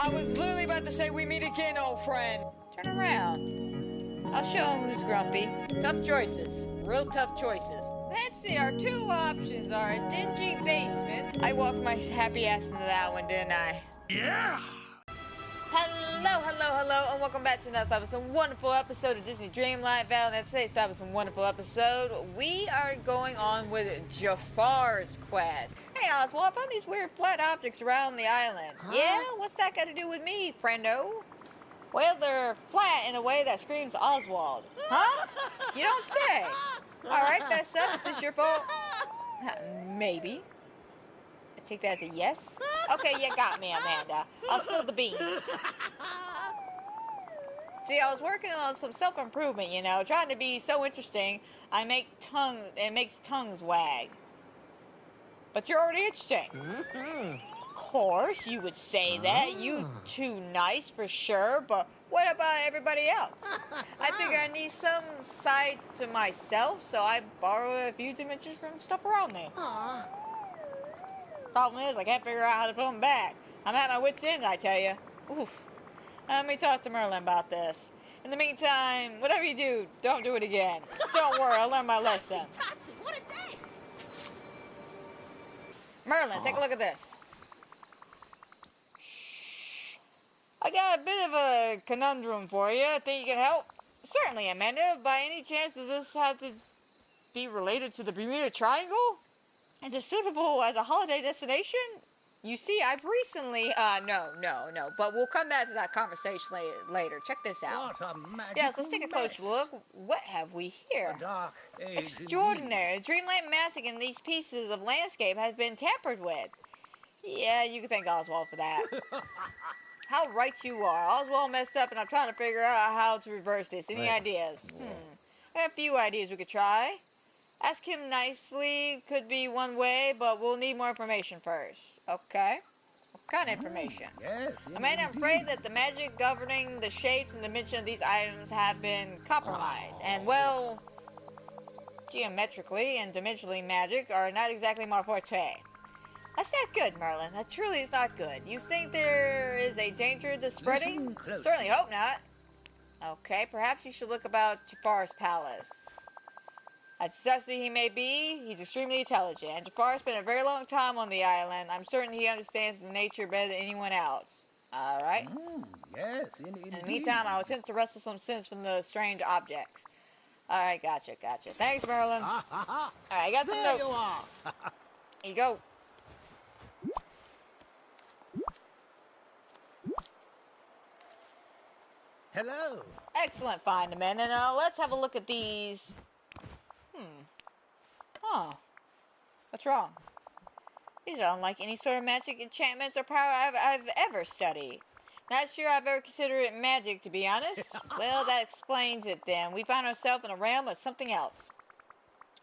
I was literally about to say we meet again, old friend. Turn around. I'll show him who's grumpy. Tough choices. Real tough choices. Let's see, our two options are a dingy basement. I walked my happy ass into that one, didn't I? Yeah! Hello, and welcome back to another fabulous and wonderful episode of Disney Dreamlight Valley. And today's fabulous and wonderful episode, we are going on with Jafar's quest. Hey Oswald, I found these weird flat objects around the island. Huh? Yeah? What's that got to do with me, friendo? Well, they're flat in a way that screams Oswald. Huh? You don't say. Alright, fess up. Is this your fault? Maybe. I take that as a yes. Okay, you got me, Amanda. I'll spill the beans. See, I was working on some self-improvement, you know, trying to be so interesting, it makes tongues wag. But you're already interesting. Of course, you would say that. You too nice for sure, but what about everybody else? I figure I need some sides to myself, so I borrow a few dimensions from stuff around me. Problem is, I can't figure out how to put them back. I'm at my wit's end, I tell you. Oof. Let me talk to Merlin about this. In the meantime, whatever you do, don't do it again. Don't worry, I'll learn my lesson. What a day! Merlin, take a look at this. I got a bit of a conundrum for you. Think you can help? Certainly, Amanda. By any chance, does this have to be related to the Bermuda Triangle? Is it suitable as a holiday destination? You see, I've recently, no, but we'll come back to that conversation later. Check this out. What a magical Yes, let's take a close mess. look. What have we here? A dark age Extraordinary. Dreamlight magic in these pieces of landscape has been tampered with. Yeah, you can thank Oswald for that. How right you are. Oswald messed up and I'm trying to figure out how to reverse this. Any ideas? I have a few ideas we could try. Ask him nicely could be one way, but we'll need more information first. Okay. What kind of information? Yes, Amanda, I'm afraid that the magic governing the shapes and dimension of these items have been compromised. And, well, geometrically and dimensionally magic are not exactly my forte. That's not good, Merlin. That truly is not good. You think there is a danger to spreading? Certainly hope not. Okay, perhaps you should look about Jafar's palace. As successful he may be, he's extremely intelligent, and Jafar spent a very long time on the island. I'm certain he understands the nature better than anyone else. Alright? Yes, In the meantime, I'll attempt to wrestle some sense from the strange objects. Alright, gotcha. Thanks, Merlin. Alright, I got some notes. You are. Here you go. Hello. Excellent find, Amanda. Now, let's have a look at these. Oh. What's wrong? These are unlike any sort of magic, enchantments, or power I've ever studied. Not sure I've ever considered it magic, to be honest. Well, that explains it then. We found ourselves in a realm of something else.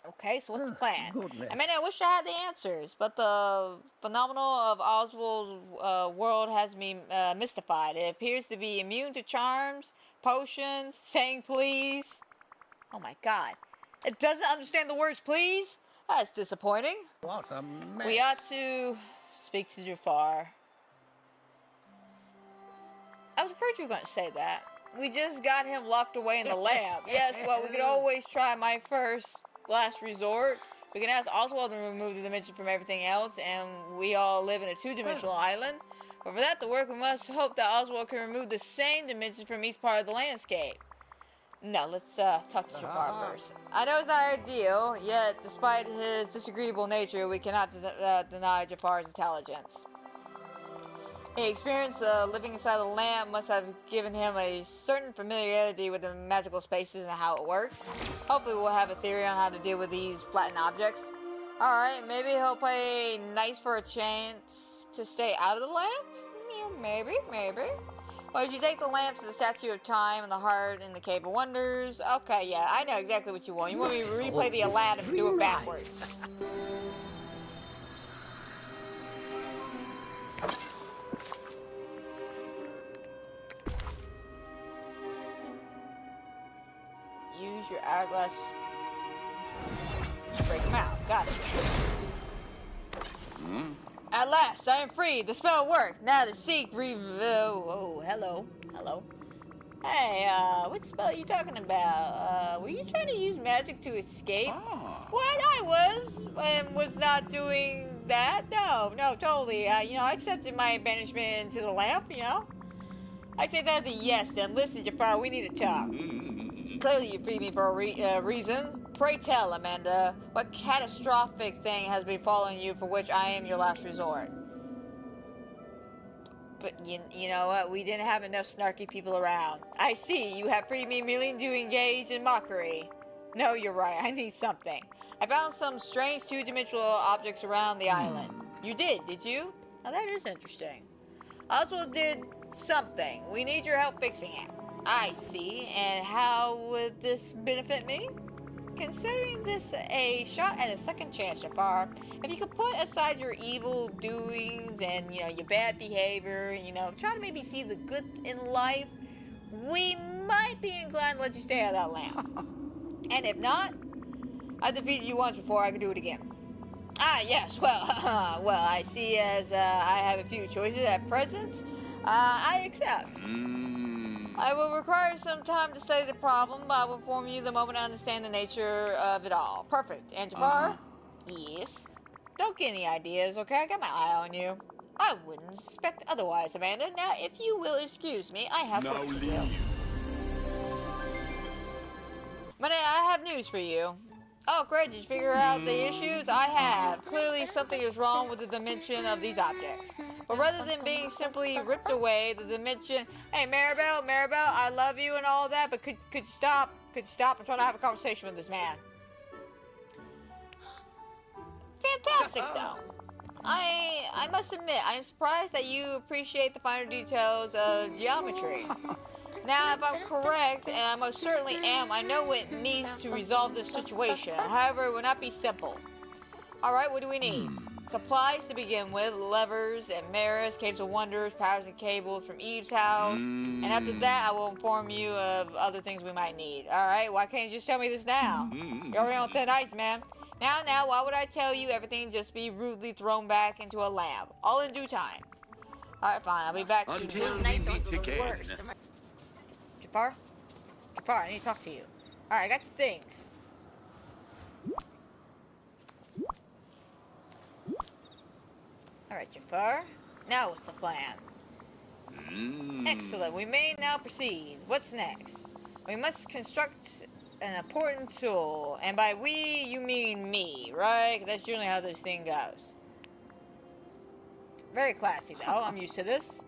Okay, so what's the plan? Goodness. I mean, I wish I had the answers, but the phenomenon of Oswald's world has me mystified. It appears to be immune to charms, potions, saying please. Oh my god. It doesn't understand the words please? That's disappointing. What a mess. We ought to speak to Jafar. I was afraid you were going to say that. We just got him locked away in the lab. Yes, well, we could always try my last resort. We can ask Oswald to remove the dimension from everything else, and we all live in a two-dimensional island. But for that to work, we must hope that Oswald can remove the same dimension from each part of the landscape. No, let's talk to Jafar first. I know it's not ideal, yet despite his disagreeable nature, we cannot deny Jafar's intelligence. The experience living inside the lamp must have given him a certain familiarity with the magical spaces and how it works. Hopefully we'll have a theory on how to deal with these flattened objects. Alright, maybe he'll play nice for a chance to stay out of the lamp? Yeah, maybe. Well, if you take the lamp to the Statue of Time and the heart in the Cave of Wonders... Okay, yeah, I know exactly what you want. You want me to replay the Aladdin and do it backwards. Use your hourglass. Break them out. Got it. At last, I am free. The spell worked. Now to seek oh, hello. Hey, what spell are you talking about? Were you trying to use magic to escape? Ah. What? I was, and was not doing that. No, totally. I accepted my banishment into the lamp. I say that's a yes. Then listen, Jafar, we need to talk. Clearly, you freed me for a reason. Pray tell, Amanda, what catastrophic thing has befallen you for which I am your last resort? But you know what? We didn't have enough snarky people around. I see. You have freed me merely to engage in mockery. No, you're right. I need something. I found some strange two-dimensional objects around the island. You did you? Now that is interesting. Oswald did something. We need your help fixing it. I see. And how would this benefit me? Considering this a shot at a second chance, Jafar, if you could put aside your evil doings and, your bad behavior and, try to maybe see the good in life, we might be inclined to let you stay out of that lamp. And if not, I defeated you once before, I can do it again. Ah, yes, well, I see as I have a few choices at present. I accept. I will require some time to study the problem, but I will inform you the moment I understand the nature of it all. Perfect. And Jafar? Yes? Don't get any ideas, okay? I got my eye on you. I wouldn't suspect otherwise, Amanda. Now, if you will excuse me, I have work to do. Money, I have news for you. Oh, great. Did you figure out the issues? I have. Clearly, something is wrong with the dimension of these objects. But rather than being simply ripped away, the dimension... Hey, Maribel, I love you and all that, but could you stop? Could you stop? I'm trying to have a conversation with this man. Fantastic, though. I must admit, I am surprised that you appreciate the finer details of geometry. Now, if I'm correct, and I most certainly am, I know what needs to resolve this situation. However, it will not be simple. Alright, what do we need? Supplies to begin with, levers and mirrors, caves of wonders, powers and cables from Eve's house. And after that, I will inform you of other things we might need. Alright, why can't you just tell me this now? You're already on thin ice, man. Now, why would I tell you everything just be rudely thrown back into a lab? All in due time. Alright, fine, I'll be back soon. Until we meet again. Jafar, I need to talk to you. Alright, I got your things. Alright, Jafar. Now what's the plan? Excellent. We may now proceed. What's next? We must construct an important tool. And by we, you mean me, right? That's generally how this thing goes. Very classy, though. I'm used to this.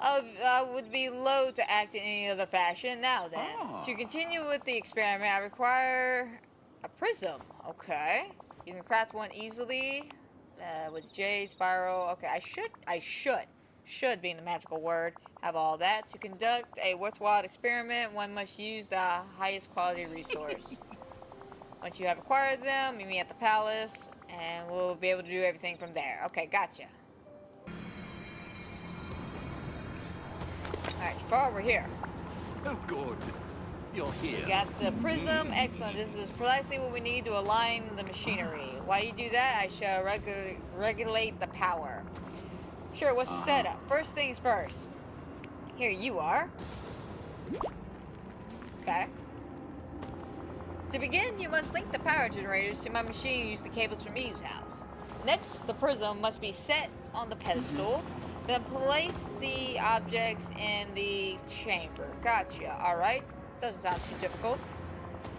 I would be loath to act in any other fashion. Now then, to continue with the experiment, I require a prism. Okay. You can craft one easily with jade, spiral. Okay, I should being the magical word, have all that. To conduct a worthwhile experiment, one must use the highest quality resource. Once you have acquired them, meet me at the palace, and we'll be able to do everything from there. Okay, gotcha. Alright, Jafar, we're here. Oh, good. You're here. We got the prism. Excellent. This is precisely what we need to align the machinery. While you do that, I shall regulate the power. Sure, what's the setup? First things first. Here you are. Okay. To begin, you must link the power generators to my machine using the cables from Eve's house. Next, the prism must be set on the pedestal. Then place the objects in the chamber. Gotcha. Alright. Doesn't sound too difficult.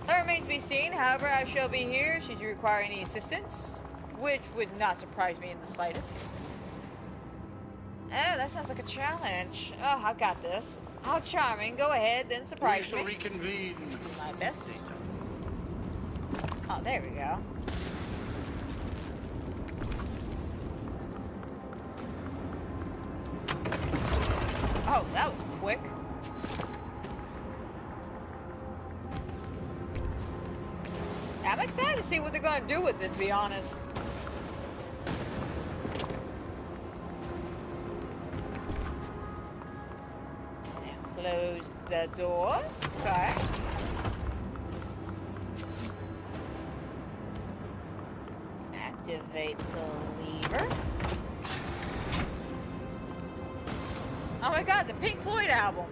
That remains to be seen. However, I shall be here should you require any assistance. Which would not surprise me in the slightest. Oh, that sounds like a challenge. Oh, I got this. How charming. Go ahead, then surprise me. We shall reconvene. Do my best. Oh, there we go. Oh, that was quick. I'm excited to see what they're going to do with it, to be honest. And close the door. Okay. Activate the lever. my God, the Pink Floyd album.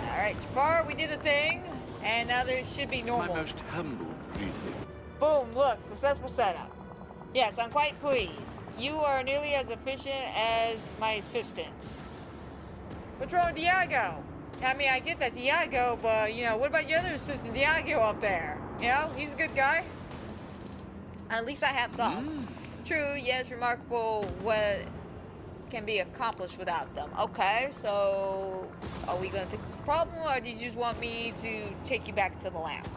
Alright, Jafar, we did the thing, and now there should be My normal. most humble greeting. Boom, look, successful setup. Yes, I'm quite pleased. You are nearly as efficient as my assistants. What's wrong with Diego? I mean, I get that Diego, but, you know, what about your other assistant, Diego, up there? You know, he's a good guy. At least I have thumbs. True, yes, remarkable what can be accomplished without them. Okay, so are we going to fix this problem, or do you just want me to take you back to the lamp?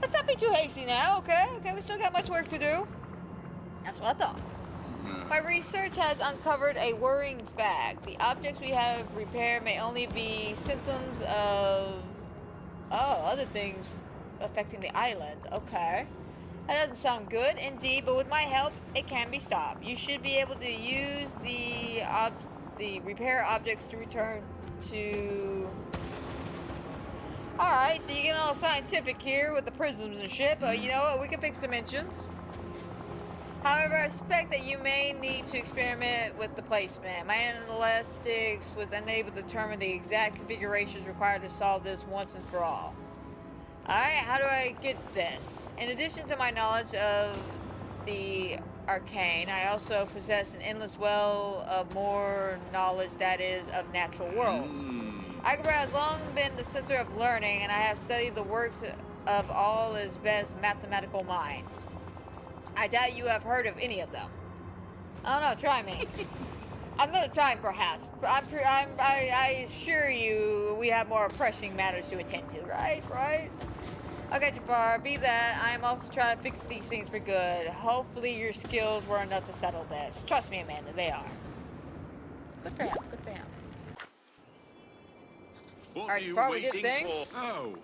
Let's not be too hasty now, okay? Okay, we still got much work to do. That's what I thought. My research has uncovered a worrying fact. The objects we have repaired may only be symptoms of, other things affecting the island. Okay. That doesn't sound good, indeed, but with my help, it can be stopped. You should be able to use the repair objects to return to... Alright, so you're getting all scientific here with the prisms and shit, but you know what? We can fix dimensions. However, I suspect that you may need to experiment with the placement. My analytics was unable to determine the exact configurations required to solve this once and for all. Alright, how do I get this? In addition to my knowledge of the arcane, I also possess an endless well of more knowledge that is of natural worlds. Agrabah has long been the center of learning, and I have studied the works of all its best mathematical minds. I doubt you have heard of any of them. I don't know, try me. Another time, perhaps. I assure you we have more pressing matters to attend to, right? Right? Okay, Jafar, be that. I am off to try to fix these things for good. Hopefully your skills were enough to settle this. Trust me, Amanda, they are. Good for him, good for him. Alright, Jafar, we did the thing. Oh,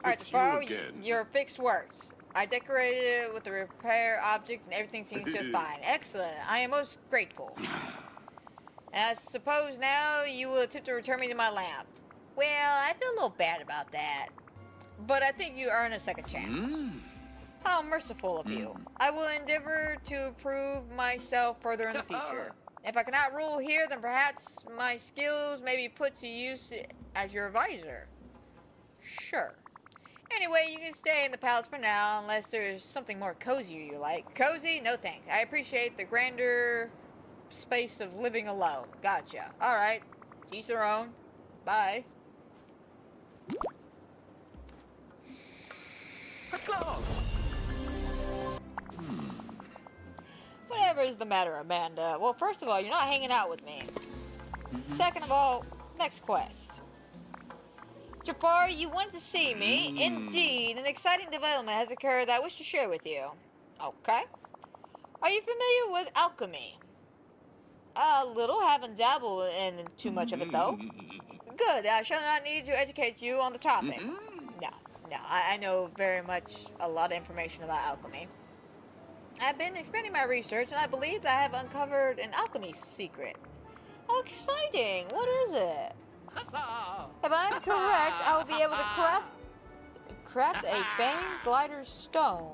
Alright, it's Jafar, you again. your fix works. I decorated it with the repair objects and everything seems just fine. Excellent. I am most grateful. And I suppose now you will attempt to return me to my lamp. Well, I feel a little bad about that. But I think you earn a second chance. How merciful of you. I will endeavor to improve myself further in the future. If I cannot rule here, then perhaps my skills may be put to use as your advisor. Sure. Anyway, you can stay in the palace for now, unless there's something more cozier you like. Cozy? No thanks. I appreciate the grander space of living alone. Gotcha. Alright. To each their own. Bye. At last. Whatever is the matter, Amanda? Well, first of all, you're not hanging out with me. Second of all, next quest. Jafar, you wanted to see me. Indeed, an exciting development has occurred that I wish to share with you. Okay. Are you familiar with alchemy? A little, haven't dabbled in too much of it though. Good, I shall not need to educate you on the topic. No, I know a lot of information about alchemy. I've been expanding my research and I believe that I have uncovered an alchemy secret. How exciting! What is it? If I'm correct, I will be able to craft a fang glider stone.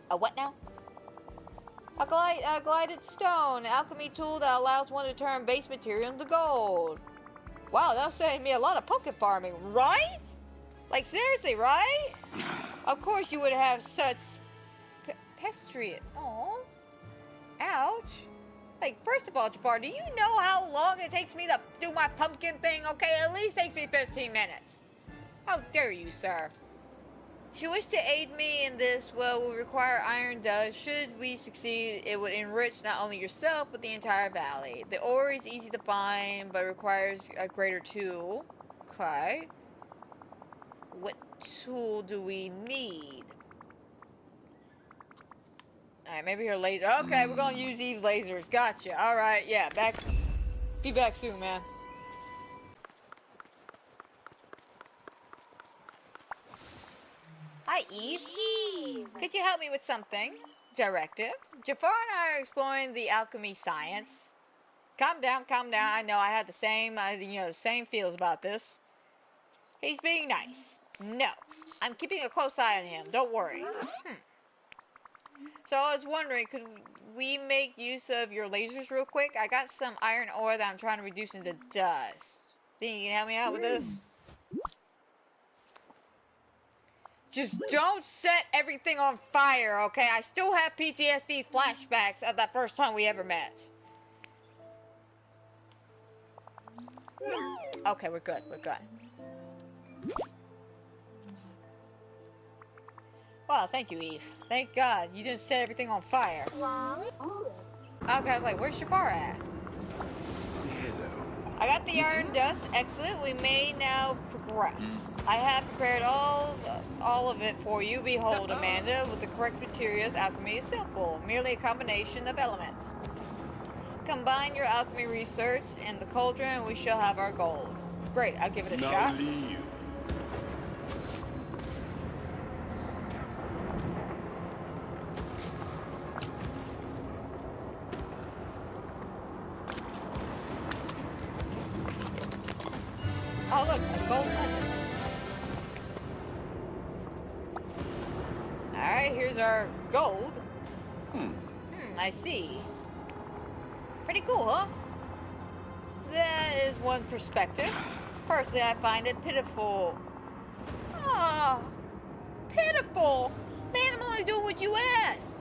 A what now? A glided stone, an alchemy tool that allows one to turn base material into gold. Wow, that was saving me a lot of pocket farming, right? Like seriously, right? Of course you would have such pestrious. Oh, ouch. Like, first of all, Jafar, do you know how long it takes me to do my pumpkin thing? Okay, at least takes me 15 minutes. How dare you, sir? If you wish to aid me in this, well, will require iron dust. Should we succeed, it would enrich not only yourself, but the entire valley. The ore is easy to find, but requires a greater tool. Okay. What tool do we need? Alright, maybe her laser. Okay, we're gonna use Eve's lasers. Gotcha. Alright, yeah, back. Be back soon, man. Hi, Eve. Could you help me with something? Directive. Jafar and I are exploring the alchemy science. Calm down, calm down. I know I had the same, the same feels about this. He's being nice. No, I'm keeping a close eye on him. Don't worry. So I was wondering, could we make use of your lasers real quick? I got some iron ore that I'm trying to reduce into dust. Think you can help me out with this? Just don't set everything on fire, okay? I still have PTSD flashbacks of that first time we ever met. Okay, we're good, we're good. Wow, thank you, Eve. Thank God you didn't set everything on fire. Okay, I was like, where's Jafar at? I got the iron dust. Excellent. We may now progress. I have prepared all of it for you. Behold, Amanda, with the correct materials, alchemy is simple. Merely a combination of elements. Combine your alchemy research in the cauldron and we shall have our gold. Great, I'll give it a shot. Leave. Oh look, a gold nugget. Alright, here's our gold. I see. Pretty cool, huh? That is one perspective. Personally, I find it pitiful. Ah, pitiful? Man, I'm only doing what you asked.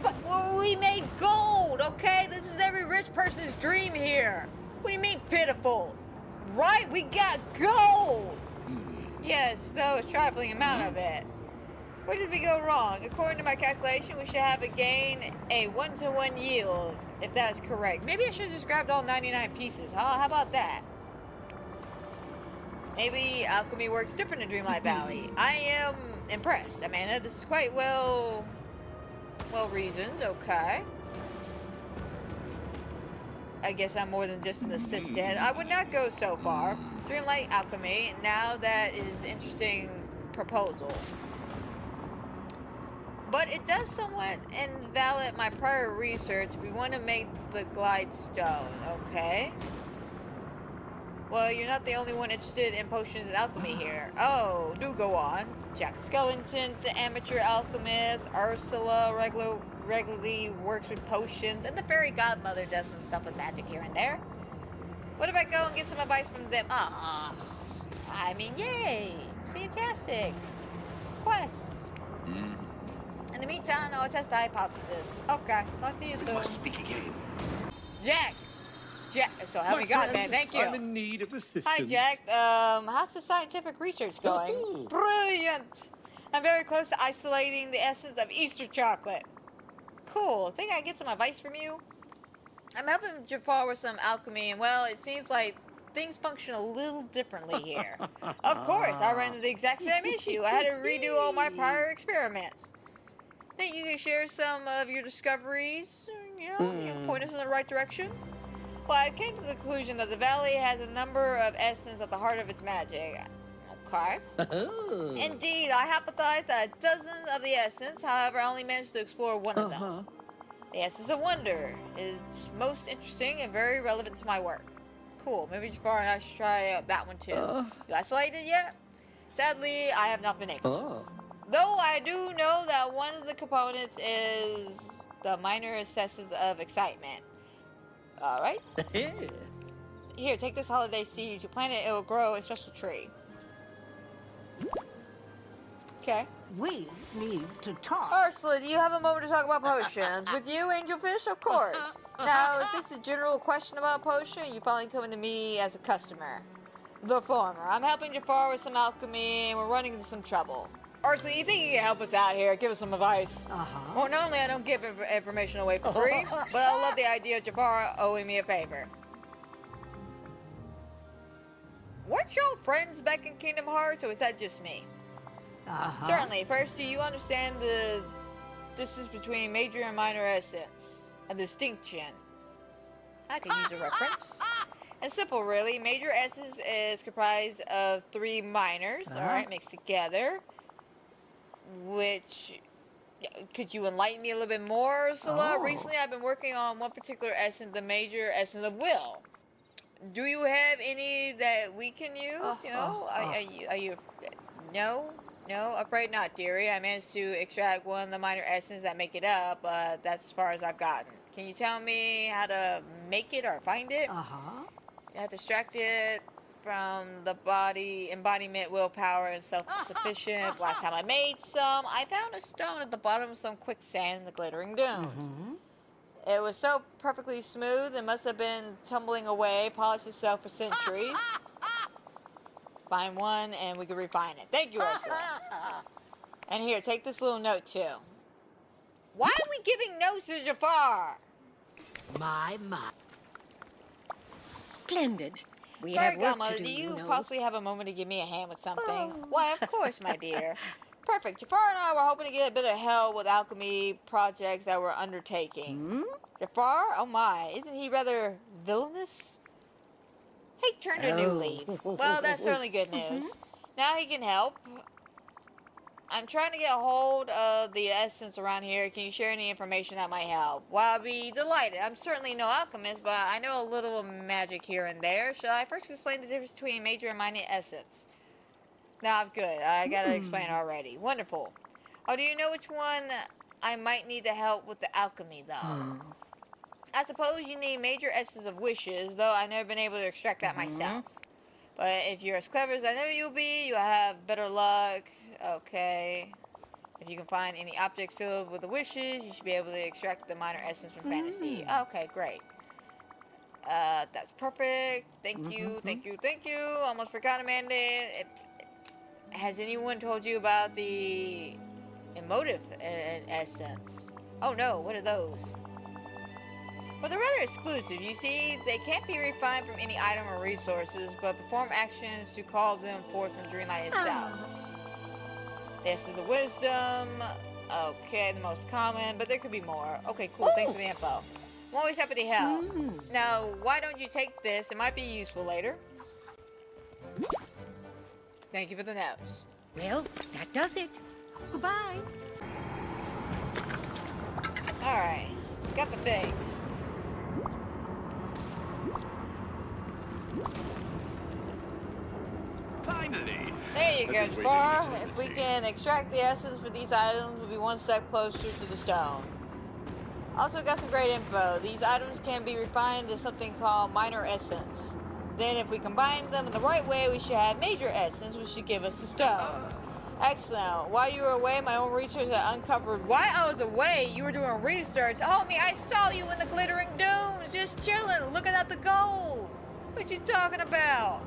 But we made gold, okay? This is every rich person's dream here. What do you mean pitiful? Right, we got gold! Yes, though a trifling amount of it. Where did we go wrong? According to my calculation, we should have a 1-to-1 yield, if that is correct. Maybe I should have just grabbed all 99 pieces, huh? How about that? Maybe alchemy works different in Dreamlight Valley. I am impressed, Amanda. This is quite well reasoned, okay. I guess I'm more than just an assistant. I would not go so far. Dreamlight alchemy, now that is an interesting proposal. But it does somewhat invalidate my prior research if we want to make the glide stone, okay? Well, you're not the only one interested in potions and alchemy here. Oh, do go on. Jack Skellington to amateur alchemist. Ursula regularly works with potions. And the fairy godmother does some stuff with magic here and there. What if I go and get some advice from them? I mean, yay. Fantastic. Quest. In the meantime, I'll test the hypothesis. Okay, talk to you soon. Must speak again. Jack, so help me God, man. Thank you. I'm in need of assistance. Hi, Jack. How's the scientific research going? Brilliant. I'm very close to isolating the essence of Easter chocolate. Cool. Think I can get some advice from you? I'm helping Jafar with some alchemy, and well, it seems like things function a little differently here. Of course, I ran into the exact same issue. I had to redo all my prior experiments. Think you can share some of your discoveries? Point us in the right direction? Well, I came to the conclusion that the valley has a number of essence at the heart of its magic. Okay. Indeed, I hypothesized that a dozen of the essence, however, I only managed to explore one of them. The essence of wonder is most interesting and very relevant to my work. Cool. Maybe Jafar and I should try out that one too. You isolated yet? Sadly, I have not been able to. Though I do know that one of the components is the minor essence of excitement. Alright. Here, take this holiday seed. If you plant it, it will grow a special tree. Okay. We need to talk. Ursula, do you have a moment to talk about potions? With you, Angelfish? Of course. Now, is this a general question about potion, or are you finally coming to me as a customer? The former. I'm helping Jafar with some alchemy, and we're running into some trouble. Ursula, you think you can help us out here? Give us some advice. Well, normally I don't give information away for free, but I love the idea of Jafar owing me a favor. Weren't y'all friends back in Kingdom Hearts, or is that just me? Certainly. First, do you understand the distance between major and minor essence? A distinction. I could use a reference. And simple, really. Major essence is comprised of 3 minors, alright, mixed together. Which Could you enlighten me a little bit more, Ursula? Oh. Recently, I've been working on one particular essence, the major essence of will. Do you have any that we can use? Are you? No, afraid not, dearie. I managed to extract one of the minor essences that make it up, but that's as far as I've gotten. Can you tell me how to make it or find it? You have to extract it from the body, embodiment, willpower, and self-sufficient. Last time I made some, I found a stone at the bottom of some quicksand in the glittering dunes. It was so perfectly smooth, it must have been tumbling away, polished itself for centuries. Find one, and we can refine it. Thank you, Ursula. And here, take this little note, too. Why are we giving notes to Jafar? My. Splendid. We Sorry, have work Godmother, to do, do you know. possibly have a moment to give me a hand with something? Why, of course, my dear. Perfect. Jafar and I were hoping to get a bit of help with alchemy projects that we're undertaking. Jafar? Oh my, isn't he rather villainous? He turned a new leaf. Well, that's certainly good news. Now he can help. I'm trying to get a hold of the essence around here. Can you share any information that might help? Well, I'll be delighted. I'm certainly no alchemist, but I know a little magic here and there. Shall I first explain the difference between major and minor essence? No, I'm good. I gotta explain already. Wonderful. Oh, do you know which one I might need to help with the alchemy, though? I suppose you need major essence of wishes, though I've never been able to extract that myself. But if you're as clever as I know you'll be, you'll have better luck. Okay. If you can find any object filled with the wishes, you should be able to extract the minor essence from fantasy. Okay, great. That's perfect. Thank you. Almost forgot, Amanda. Has anyone told you about the emotive essence? Oh no, what are those? Well, they're rather exclusive. You see, they can't be refined from any item or resources, but perform actions to call them forth from Dreamlight itself. The essence of wisdom. Okay, the most common, but there could be more. Okay, cool. Thanks for the info. I'm always happy to help. Now, why don't you take this? It might be useful later. Thank you for the notes. Well, that does it. Goodbye. Alright, got the things. Finally! There you I've go, been Jafar. waiting If we eternity. can extract the essence for these items, we'll be one step closer to the stone. Also got some great info. These items can be refined into something called minor essence. Then if we combine them in the right way, we should have major essence, which should give us the stone. Excellent. While you were away, my own research had uncovered... While I was away, you were doing research. Homie, I saw you in the glittering dunes, just chilling, looking at the gold. What you talking about?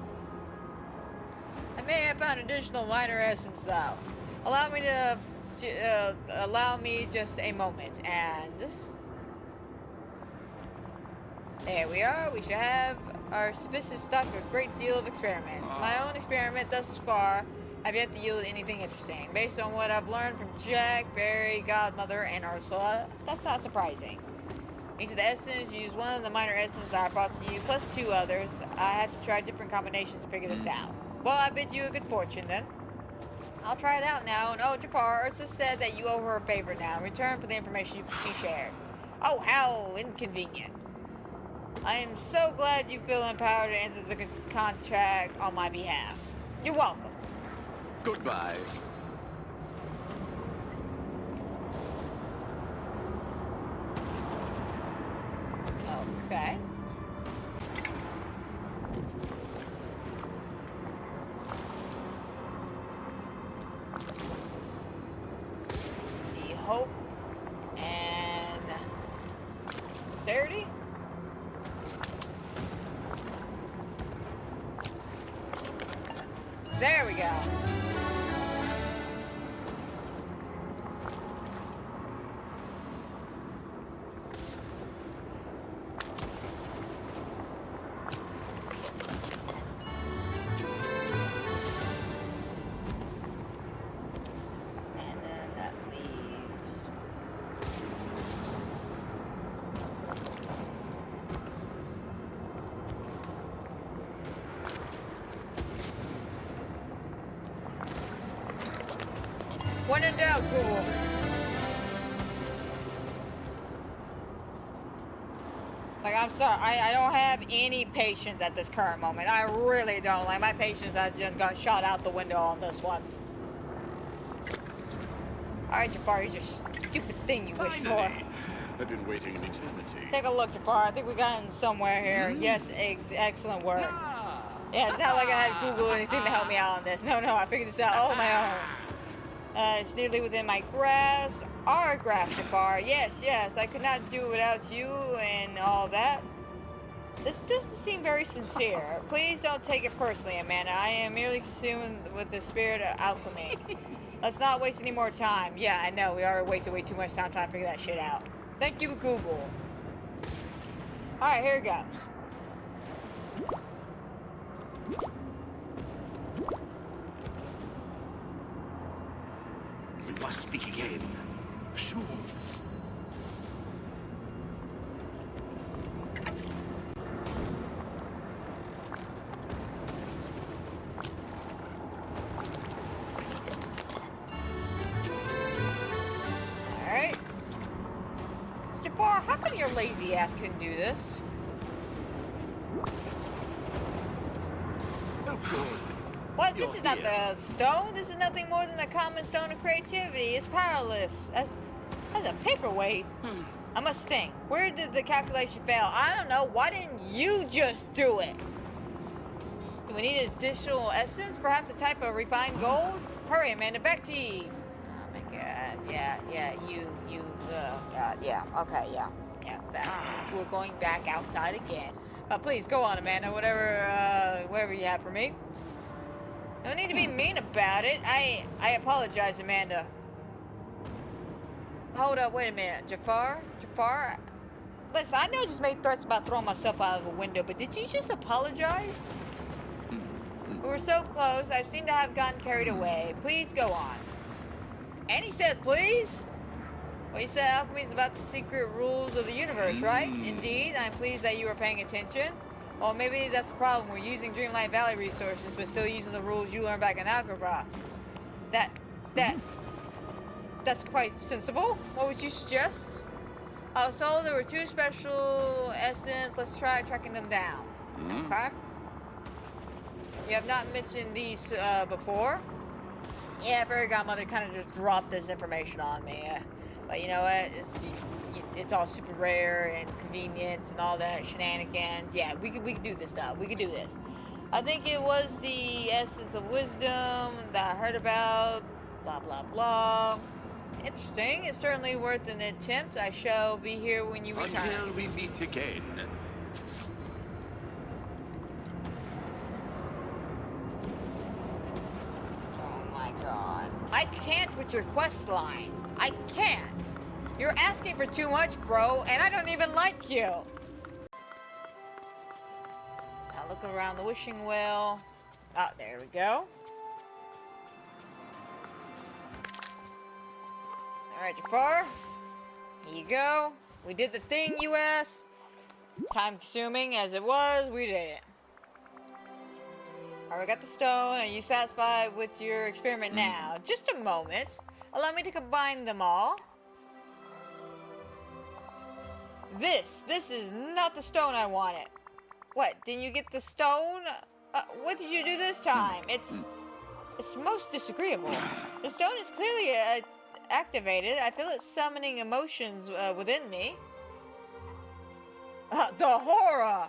I may have found additional minor essence, though. Allow me just a moment, and... There we are. We should have our sufficient stock of a great deal of experiments. My own experiment thus far have yet to yield anything interesting. Based on what I've learned from Jack, Barry, Godmother, and Ursula, that's not surprising. Each of the essence used one of the minor essences that I brought to you, plus 2 others. I had to try different combinations to figure this out. Well, I bid you a good fortune, then. I'll try it out now, and oh, Jafar, Ursula said that you owe her a favor now in return for the information she shared. Oh, how inconvenient. I am so glad you feel empowered to enter the contract on my behalf. You're welcome. Goodbye. Okay. See, hope and sincerity. There we go. And then that leaves... When in doubt, Google. sorry. I don't have any patience at this current moment. I really don't. Like, my patience has just got shot out the window on this one. Alright, Jafar, here's your stupid thing you wish for. Finally! I've been waiting an eternity. Take a look, Jafar. I think we got in somewhere here. Yes, excellent work. Yeah, it's not like I had Google or anything to help me out on this. No, I figured this out all on my own. It's nearly within my grasp. Our grasp, Jafar. Yes, I could not do it without you and all that. This doesn't seem very sincere. Please don't take it personally, Amanda. I am merely consumed with the spirit of alchemy. Let's not waste any more time. Yeah, I know. We already wasted way too much time trying to figure that shit out. Thank you, Google. Alright, here it goes. We must speak again. Soon. Alright. Jafar, how come your lazy ass couldn't do this? Oh, good. What? You're This is not here. the stone. This is nothing more than a common stone of creativity. It's powerless. As a paperweight. I must think. Where did the calculation fail? I don't know. Why didn't you just do it? Do we need additional essence? Perhaps a type of refined gold? Hurry, Amanda. Back to Eve. Oh my god. Yeah. God. Yeah. Okay. Yeah. Back. We're going back outside again. Please go on, Amanda. Whatever you have for me. No need to be mean about it. I apologize, Amanda. Hold up, wait a minute. Jafar? Listen, I know I just made threats about throwing myself out of a window, but did you just apologize? We were so close, I seem to have gotten carried away. Please go on. And he said, please? Well, you said alchemy is about the secret rules of the universe, right? Indeed, I'm pleased that you are paying attention. Well, maybe that's the problem. We're using Dreamlight Valley resources, but still using the rules you learned back in Algebra. That's quite sensible. What would you suggest? So there were 2 special essence. Let's try tracking them down. Okay. You have not mentioned these before. Yeah, Fairy Godmother kind of just dropped this information on me. But you know what? It's all super rare and convenience and all that shenanigans. Yeah, we could do this stuff. We could do this. I think it was the essence of wisdom that I heard about. Blah, blah, blah. Interesting. It's certainly worth an attempt. I shall be here when you return. Until we meet again. Oh my god. I can't with your quest line. I can't. You're asking for too much, bro, and I don't even like you. Now look around the wishing well. Oh, there we go. Alright, Jafar. Here you go. We did the thing you asked. Time consuming as it was, we did it. Alright, we got the stone. Are you satisfied with your experiment now? Just a moment. Allow me to combine them all. This is not the stone I wanted. What, didn't you get the stone? What did you do this time? It's most disagreeable. The stone is clearly activated. I feel it summoning emotions within me. The horror!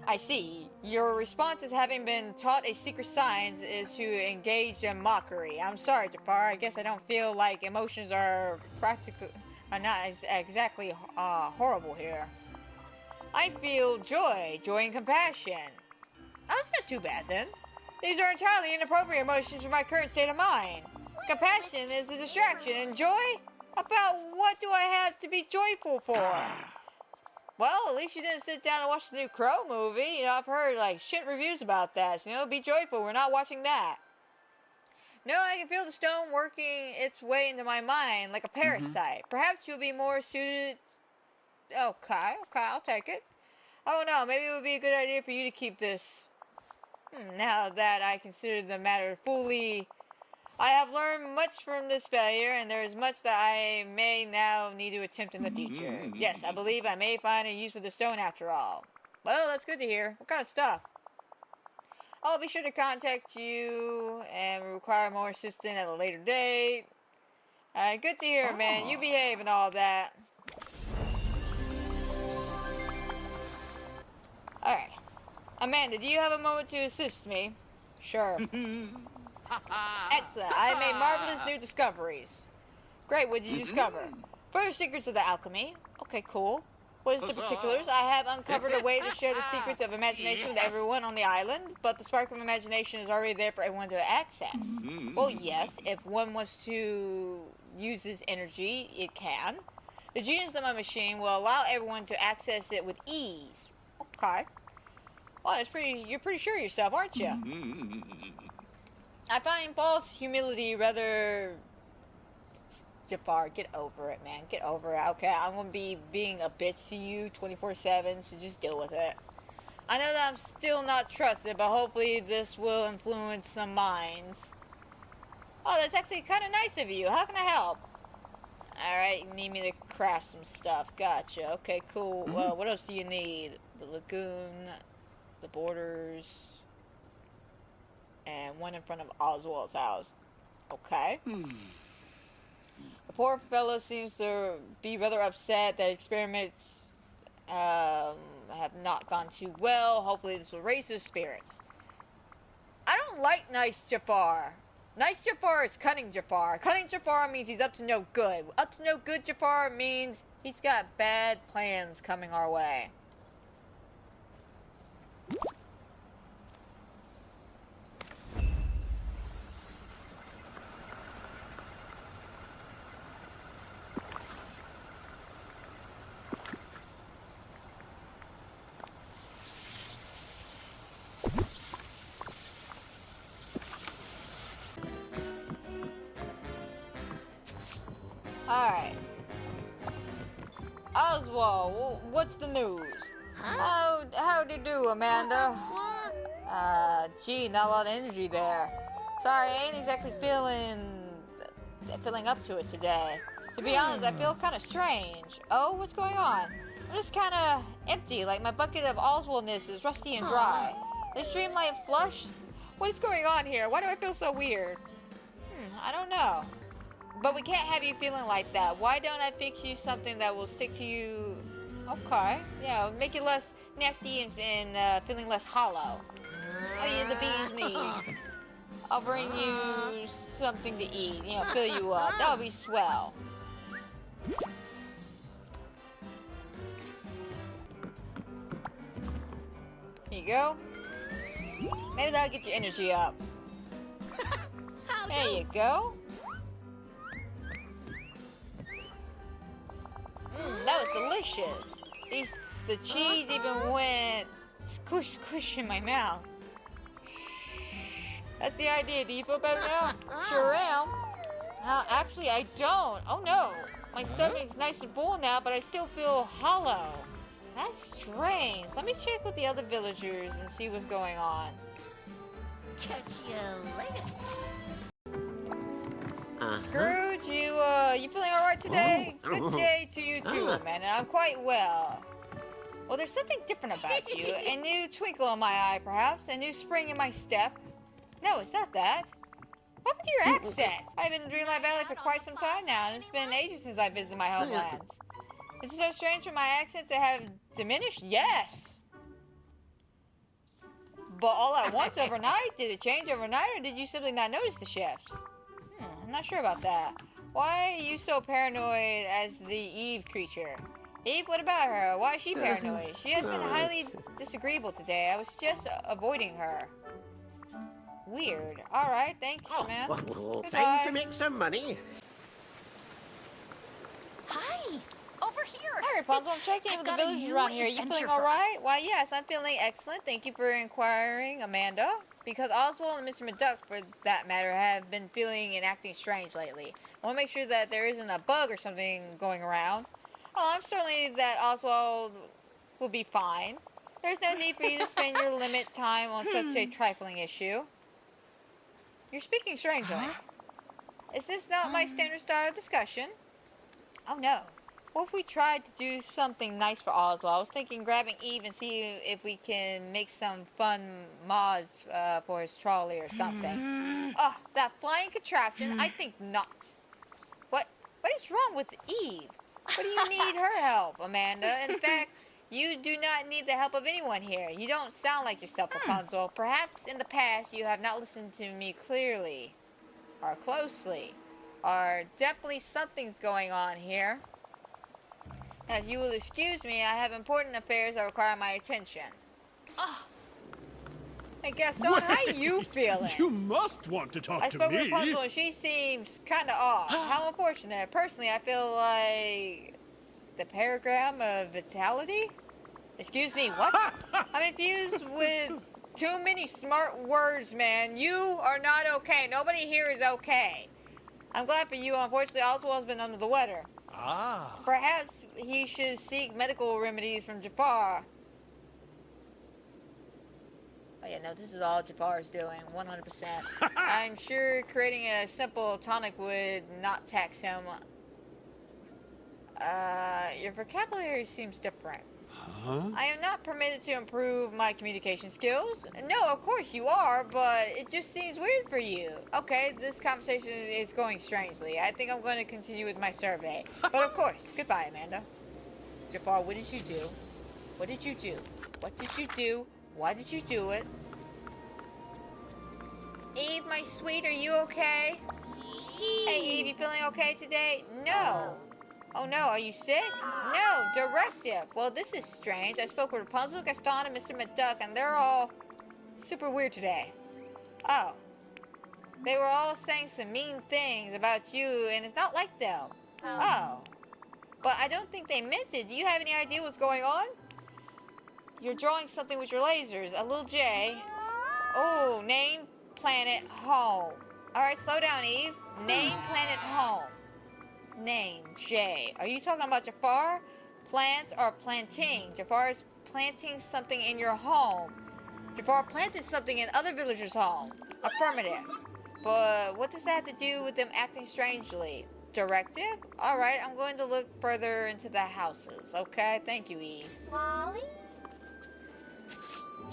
I see. Your response is having been taught a secret science is to engage in mockery. I'm sorry, Jafar. I guess I don't feel like emotions are not exactly horrible here. I feel joy and compassion. Oh, that's not too bad then. These are entirely inappropriate emotions for my current state of mind. Compassion is a distraction, and joy? About what do I have to be joyful for? Well, at least you didn't sit down and watch the new Crow movie. You know, I've heard like shit reviews about that. So, you know, be joyful. We're not watching that. No, I can feel the stone working its way into my mind like a parasite. Perhaps you'll be more suited. Okay, I'll take it. Oh no, maybe it would be a good idea for you to keep this. Now that I consider the matter fully, I have learned much from this failure, and there is much that I may now need to attempt in the future. Yes, I believe I may find a use for the stone after all. Well, that's good to hear. What kind of stuff? I'll be sure to contact you and require more assistance at a later date. Good to hear, man. You behave and all that. Alright. Amanda, do you have a moment to assist me? Sure. Excellent. I made marvelous new discoveries. Great, what did you discover? Further secrets of the alchemy. Okay, cool. What is the particulars? I have uncovered a way to share the secrets of imagination with everyone on the island, but the spark of imagination is already there for everyone to access. Well, yes, if one wants to use this energy, it can. The genius of my machine will allow everyone to access it with ease. Okay. Well, you're pretty sure of yourself, aren't you? I find false humility rather... Jafar, get over it, man. Get over it. Okay, I'm going to be being a bitch to you 24/7, so just deal with it. I know that I'm still not trusted, but hopefully this will influence some minds. Oh, that's actually kind of nice of you. How can I help? Alright, you need me to craft some stuff. Gotcha. Okay, cool. Well, what else do you need? The lagoon, the borders, and one in front of Oswald's house. Okay. The poor fellow seems to be rather upset that experiments have not gone too well. Hopefully this will raise his spirits. I don't like nice Jafar. Nice Jafar is cunning Jafar. Cunning Jafar means he's up to no good. Up to no good Jafar means he's got bad plans coming our way. Alright. Oswald, what's the news? Huh? How'd you do, Amanda? Gee, not a lot of energy there. Sorry, I ain't exactly feeling up to it today. To be honest, I feel kind of strange. Oh, what's going on? I'm just kind of empty, like my bucket of Oswaldness is rusty and dry. Is Dreamlight flush? What is going on here? Why do I feel so weird? I don't know. But we can't have you feeling like that. Why don't I fix you something that will stick to you? Okay. Yeah, make you less nasty and feeling less hollow. Oh, yeah, the bee's knees. I'll bring you something to eat. You know, fill you up. That'll be swell. Here you go. Maybe that'll get your energy up. There you go. That was delicious. The cheese even went squish squish in my mouth. That's the idea. Do you feel better now? Sure am. Actually, I don't. Oh no. My stomach's nice and full now, but I still feel hollow. That's strange. Let me check with the other villagers and see what's going on. Catch you later. Scrooge, you feeling alright today? Good day to you too, man. I'm quite well. Well, there's something different about you. A new twinkle in my eye, perhaps. A new spring in my step. No, it's not that. What happened to your accent? I've been in Dreamlight Valley for quite some time now, and it's been ages since I visited my homeland. Is it so strange for my accent to have diminished? Yes. But all at once overnight? Did it change overnight, or did you simply not notice the shift? I'm not sure about that. Why are you so paranoid as the Eve creature? Eve, what about her? Why is she paranoid? She has been highly disagreeable today. I was just avoiding her. Weird. Alright, thanks, man. Time to make some money. Hi. Over here. Hi, Rapunzel. I'm checking in with the villagers around here. Are you feeling alright? Why, yes, I'm feeling excellent. Thank you for inquiring, Amanda. Because Oswald and Mr. McDuck, for that matter, have been feeling and acting strange lately. I want to make sure that there isn't a bug or something going around. Oh, I'm certain that Oswald will be fine. There's no need for you to spend your limit time on such a trifling issue. You're speaking strangely. Is this not my standard style of discussion? Oh no. What if we tried to do something nice for Oswald? I was thinking grabbing Eve and see if we can make some fun mods for his trolley or something. Oh, that flying contraption? I think not. What is wrong with Eve? What do you need her help, Amanda? In fact, you do not need the help of anyone here. You don't sound like yourself, Rapunzel. Perhaps in the past you have not listened to me clearly or closely. Or definitely something's going on here. Now, if you will excuse me, I have important affairs that require my attention. Oh. Hey, Gaston, how you feeling? You must want to talk I to spoke me. with Rapunzel and she seems kind of off. How unfortunate. Personally, I feel like the paragram of vitality? Excuse me, what? I'm infused with too many smart words, man. You are not okay. Nobody here is okay. I'm glad for you. Unfortunately, Oswald's been under the weather. Ah. Perhaps he should seek medical remedies from Jafar. Oh yeah, no, this is all Jafar's doing, 100%. I'm sure creating a simple tonic would not tax him. Your vocabulary seems different. Huh? I am not permitted to improve my communication skills. No, of course you are, but it just seems weird for you. Okay, this conversation is going strangely. I think I'm going to continue with my survey. But of course, goodbye, Amanda. Jafar, what did you do? What did you do? What did you do? Why did you do it? Eve, my sweet, are you okay? Hey, Eve, you feeling okay today? No. Oh no, are you sick? No, directive. Well, this is strange. I spoke with Rapunzel, Gaston, and Mr. McDuck, and they're all super weird today. Oh. They were all saying some mean things about you, and it's not like them. Oh. But I don't think they meant it. Do you have any idea what's going on? You're drawing something with your lasers. A little J. Oh, name, planet, home. Alright, slow down, Eve. Name, planet, home. Name, J. Are you talking about Jafar? Plant or planting? Jafar is planting something in your home. Jafar planted something in other villagers' home. Affirmative. But what does that have to do with them acting strangely? Directive? Alright, I'm going to look further into the houses. Okay, thank you, Eve. Molly?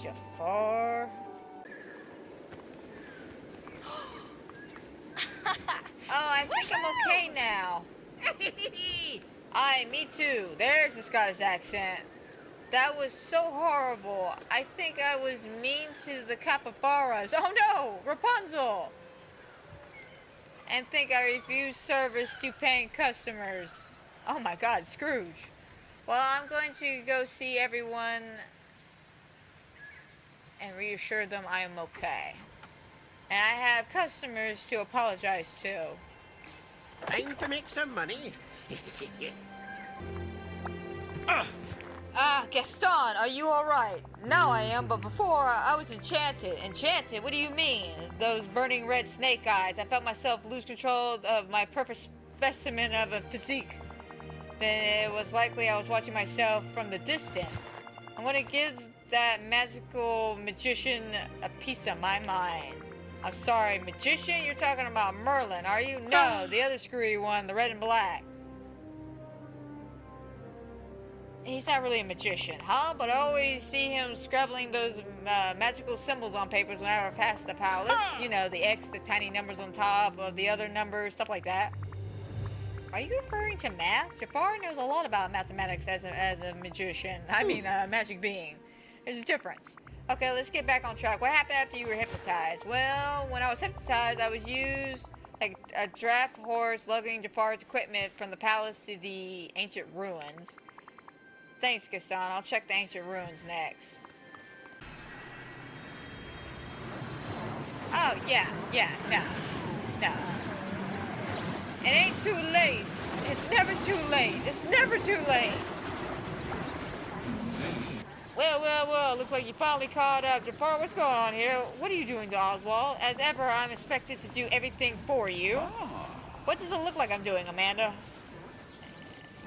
Jafar. Oh, I think I'm okay now. Aye, me too. There's the Scottish accent. That was so horrible. I think I was mean to the capybaras. Oh no, Rapunzel. And think I refused service to paying customers. Oh my God, Scrooge. Well, I'm going to go see everyone and reassure them I am okay. And I have customers to apologize to. Time to make some money. Gaston, are you alright? Now I am, but before I was enchanted. Enchanted? What do you mean? Those burning red snake eyes. I felt myself lose control of my perfect specimen of a physique. Then it was likely I was watching myself from the distance. I'm gonna give that magical magician a piece of my mind. I'm sorry, magician? You're talking about Merlin, are you? No, the other screwy one, the red and black. He's not really a magician, huh? But I always see him scribbling those magical symbols on papers whenever I pass the palace. You know, the X, the tiny numbers on top of the other numbers, stuff like that. Are you referring to math? Jafar knows a lot about mathematics as a magician. I mean, a magic being. There's a difference. Okay, let's get back on track. What happened after you were hypnotized? Well, when I was hypnotized, I was used like a draft horse lugging Jafar's equipment from the palace to the ancient ruins. Thanks, Gaston. I'll check the ancient ruins next. Oh, yeah, no. It ain't too late. It's never too late. It's never too late. Well, looks like you finally caught up. Jafar, what's going on here? What are you doing to Oswald? As ever, I'm expected to do everything for you. What does it look like I'm doing, Amanda?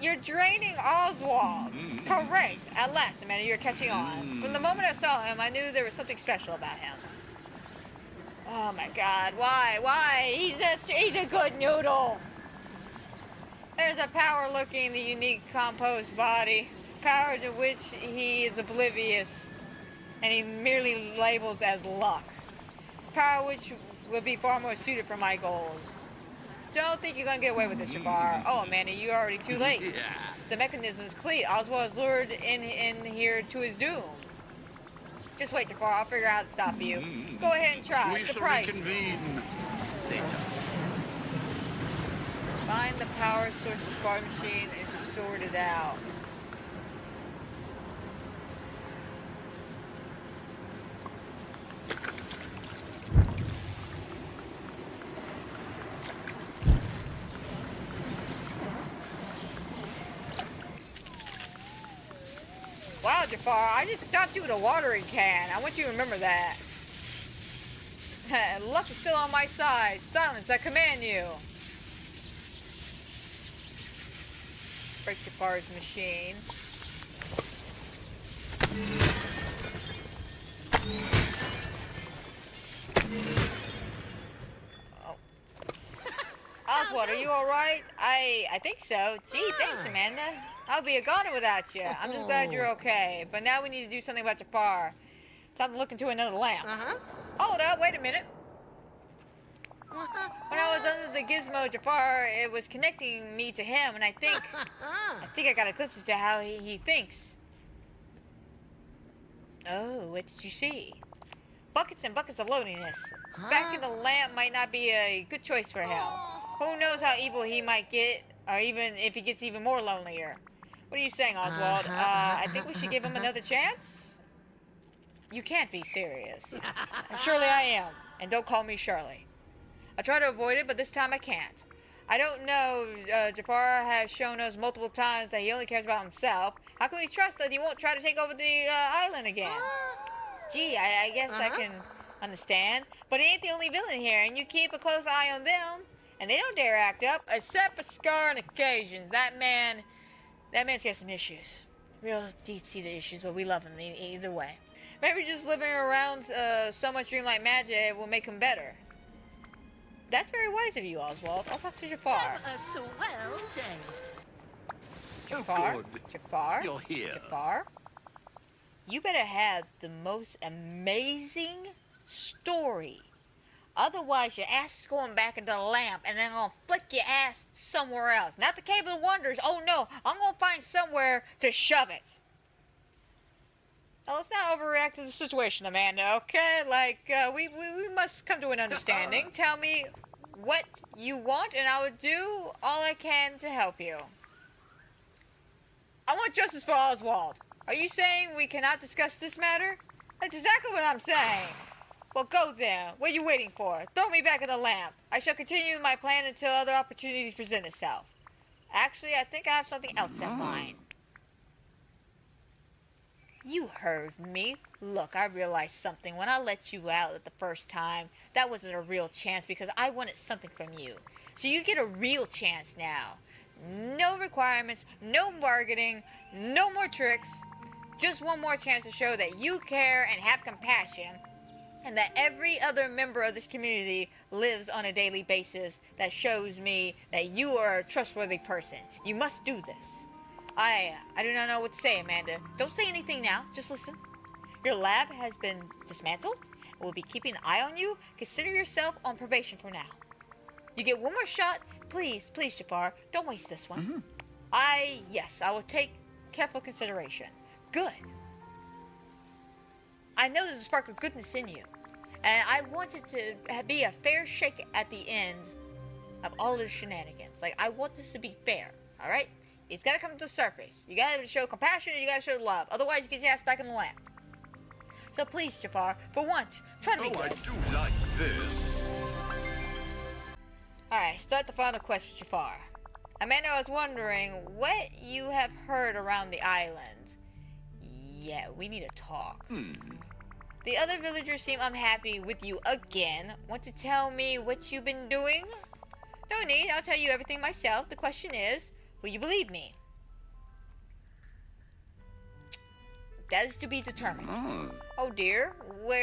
You're draining Oswald. Correct. At last, Amanda, you're catching on. From the moment I saw him, I knew there was something special about him. Oh my god, why? Why? He's a good noodle. There's a power looking the unique composed body, power to which he is oblivious, and he merely labels as luck. Power which would be far more suited for my goals. Don't think you're gonna get away with this, Jafar. Oh, Amanda, you're already too late. Yeah. The mechanism is complete. Oswald is lured in here to his doom. Just wait, Jafar. I'll figure out how to stop you. Go ahead and try. We shall Surprise. reconvene later. Find the power source spar machine and sort it out. Wow, Jafar, I just stopped you with a watering can. I want you to remember that. Luck is still on my side. Silence, I command you. Break Jafar's machine. Oh. Oswald, are you alright? I think so. Gee, thanks, Amanda. I'll be a goner without you. I'm just glad you're okay. But now we need to do something about Jafar. Time to look into another lamp. Hold up, wait a minute. When I was under the gizmo, Jafar, it was connecting me to him, and I think I got a glimpse as to how he thinks. Oh, what did you see? Buckets and buckets of loneliness. Back in the lamp might not be a good choice for him. Who knows how evil he might get, or even if he gets even more lonelier. What are you saying, Oswald? I think we should give him another chance? You can't be serious. Surely I am, and don't call me Shirley. I try to avoid it, but this time I can't. I don't know, Jafar has shown us multiple times that he only cares about himself. How can we trust that he won't try to take over the island again? Gee, I guess I can understand. But he ain't the only villain here, and you keep a close eye on them, and they don't dare act up, except for Scar on occasions. That man's got some issues. Real deep-seated issues, but we love him either way. Maybe just living around so much dreamlight magic will make him better. That's very wise of you, Oswald. I'll talk to Jafar. Have a swell day. Jafar? Oh, good. Jafar? You're here. Jafar? You better have the most amazing story. Otherwise, your ass is going back into the lamp, and then I'm gonna flick your ass somewhere else. Not the Cave of the Wonders. Oh no, I'm gonna find somewhere to shove it. Now, let's not overreact to the situation, Amanda, okay? Like, we must come to an understanding. Tell me what you want, and I will do all I can to help you. I want justice for Oswald. Are you saying we cannot discuss this matter? That's exactly what I'm saying. Well, go there. What are you waiting for? Throw me back in the lamp. I shall continue my plan until other opportunities present itself. Actually, I think I have something else in mind. You heard me. Look, I realized something. When I let you out the first time, that wasn't a real chance because I wanted something from you. So you get a real chance now. No requirements, no bargaining, no more tricks. Just one more chance to show that you care and have compassion, and that every other member of this community lives on a daily basis that shows me that you are a trustworthy person. You must do this. I do not know what to say, Amanda. Don't say anything now. Just listen. Your lab has been dismantled. We'll be keeping an eye on you. Consider yourself on probation for now. You get one more shot. Please, please, Jafar, don't waste this one. Yes, I will take careful consideration. Good. I know there's a spark of goodness in you. And I want it to be a fair shake at the end of all the shenanigans. Like, I want this to be fair, all right? It's got to come to the surface. You got to show compassion and you got to show love. Otherwise, you get your ass back in the lamp. So please, Jafar, for once, try to be good. I do like this. Alright, start the final quest with Jafar. Amanda, I was wondering what you have heard around the island. Yeah, we need to talk. The other villagers seem unhappy with you again. Want to tell me what you've been doing? No need, I'll tell you everything myself. The question is, will you believe me? That is to be determined. Oh dear. What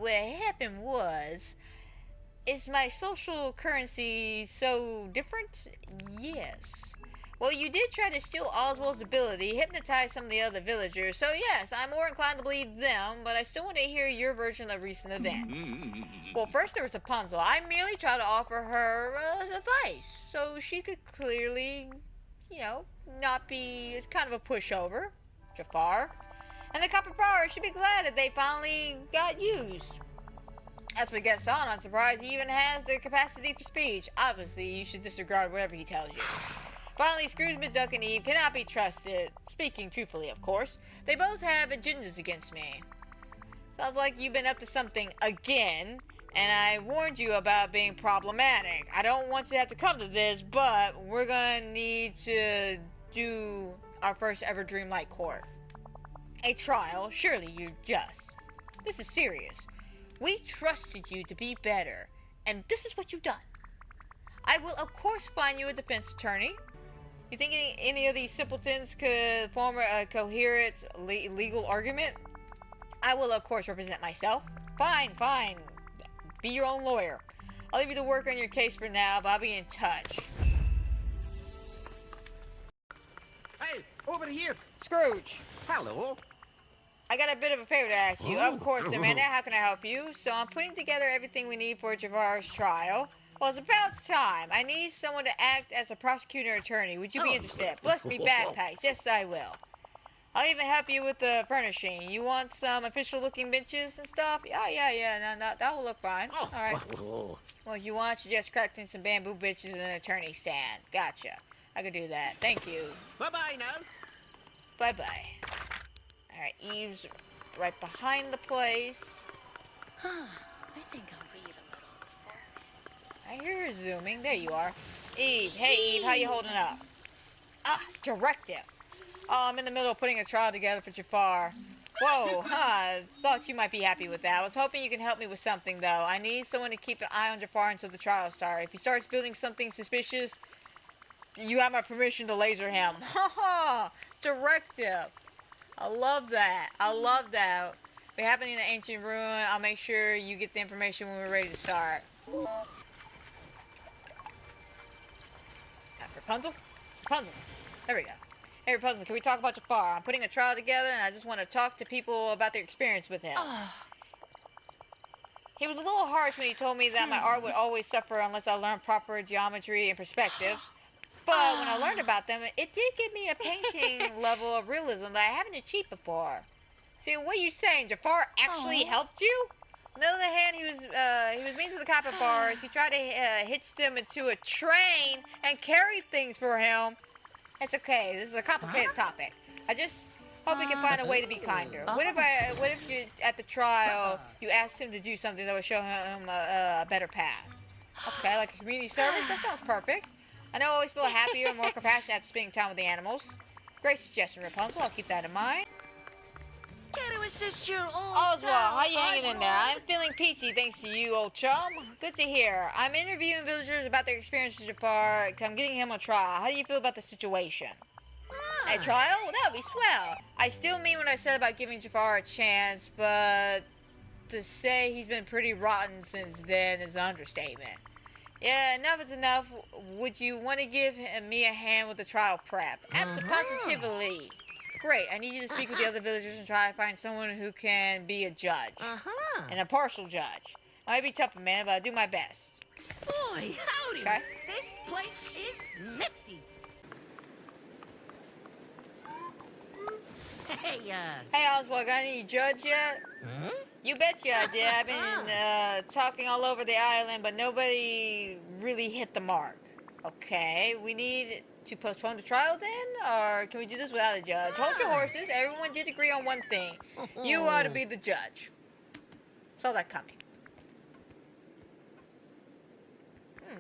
happened was, is my social currency so different? Yes. Well, you did try to steal Oswald's ability, hypnotize some of the other villagers, so yes, I'm more inclined to believe them, but I still want to hear your version of recent events. Well, first there was Rapunzel. I merely tried to offer her advice, so she could clearly, not be, it's kind of a pushover. Jafar. And the copper bar should be glad that they finally got used. As we get on, I'm surprised he even has the capacity for speech. Obviously, you should disregard whatever he tells you. Finally, Scrooge, McDuck, and Eve cannot be trusted. Speaking truthfully, of course. They both have agendas against me. Sounds like you've been up to something again, and I warned you about being problematic. I don't want you to have to come to this, but we're gonna need to do our first ever Dreamlight Court. A trial? Surely you're just. This is serious. We trusted you to be better, and this is what you've done. I will, of course, find you a defense attorney. You think any of these simpletons could form a coherent legal argument? I will, of course, represent myself. Fine. Be your own lawyer. I'll leave you to work on your case for now, but I'll be in touch. Hey, over here. Scrooge, Hello. I got a bit of a favor to ask you. Of course, Amanda, how can I help you? So I'm putting together everything we need for Jafar's trial. Well, it's about time. I need someone to act as a prosecutor attorney. Would you be interested? Bless me bagpipes. Yes, I will. I'll even help you with the furnishing. You want some official-looking benches and stuff? Yeah. No, that will look fine. All right. Well, if you want, suggest crafting some bamboo benches and an attorney stand. Gotcha. I could do that. Thank you. Bye-bye now. Bye-bye. All right, Eve's right behind the place. I think I'll read a little. I hear her zooming. There you are. Eve. Hey, Eve. How you holding up? Ah, directive. Oh, I'm in the middle of putting a trial together for Jafar. Whoa, thought you might be happy with that. I was hoping you can help me with something, though. I need someone to keep an eye on Jafar until the trial starts. If he starts building something suspicious, you have my permission to laser him. Ha directive. I love that. We're happening in an ancient ruin. I'll make sure you get the information when we're ready to start. Rapunzel? There we go. Hey, Rapunzel, can we talk about Jafar? I'm putting a trial together, and I just want to talk to people about their experience with him. He was a little harsh when he told me that my art would always suffer unless I learned proper geometry and perspectives. But when I learned about them, it did give me a painting level of realism that I haven't achieved before. See, what are you saying? Jafar actually helped you? On the other hand, he was mean to the copper bars. He tried to hitch them into a train and carry things for him. It's okay. This is a complicated topic. I just hope we can find a way to be kinder. What if you at the trial you asked him to do something that would show him a better path? Okay, like a community service. That sounds perfect. I know I always feel happier and more compassionate after spending time with the animals. Great suggestion, Rapunzel. I'll keep that in mind. Care to assist your old Oswald, pal, how you hanging in there? Oswald? I'm feeling peachy thanks to you, old chum. Good to hear. I'm interviewing villagers about their experience with Jafar. I'm getting him a trial. How do you feel about the situation? A trial? That would be swell. I still mean what I said about giving Jafar a chance, but to say he's been pretty rotten since then is an understatement. Yeah, enough is enough. Would you want to give me a hand with the trial prep? Absolutely. Great. I need you to speak with the other villagers and try to find someone who can be a judge. An impartial judge. I might be tough, man, but I'll do my best. Boy, howdy. Okay. This place is nifty. Hey, Oswald, got any judge yet? You betcha I did. I've been talking all over the island, but nobody really hit the mark. Okay, we need to postpone the trial then? Or can we do this without a judge? Hold your horses. Everyone did agree on one thing. You ought to be the judge. Saw that coming.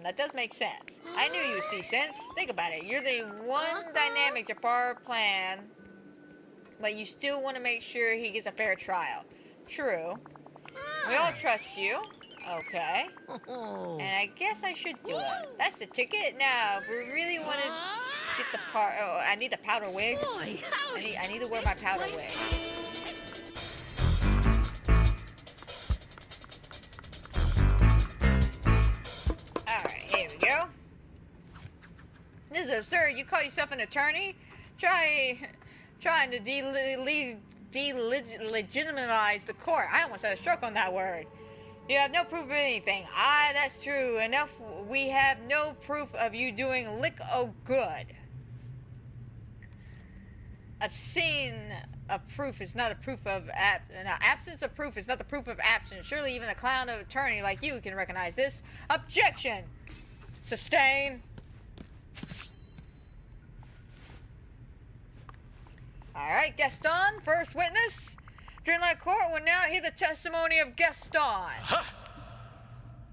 That does make sense. I knew you would see sense. Think about it. You're the one dynamic Jafar plan, but you still want to make sure he gets a fair trial. True. We all trust you. Okay. And I guess I should do it. That's the ticket. Now, if we really want to get the part. Oh, I need the powder wig. Boy, howdy. I need to wear my powder wig. Alright, here we go. This is absurd. You call yourself an attorney? Trying to delegitimize the court. I almost had a stroke on that word. You have no proof of anything. That's true. Enough. We have no proof of you doing lick o' good. Absence of proof is not a proof of absence of proof is not the proof of absence. Surely even a clown of attorney like you can recognize this. Objection. Sustain. Alright, Gaston, first witness. Dreamlight Court will now hear the testimony of Gaston. Huh.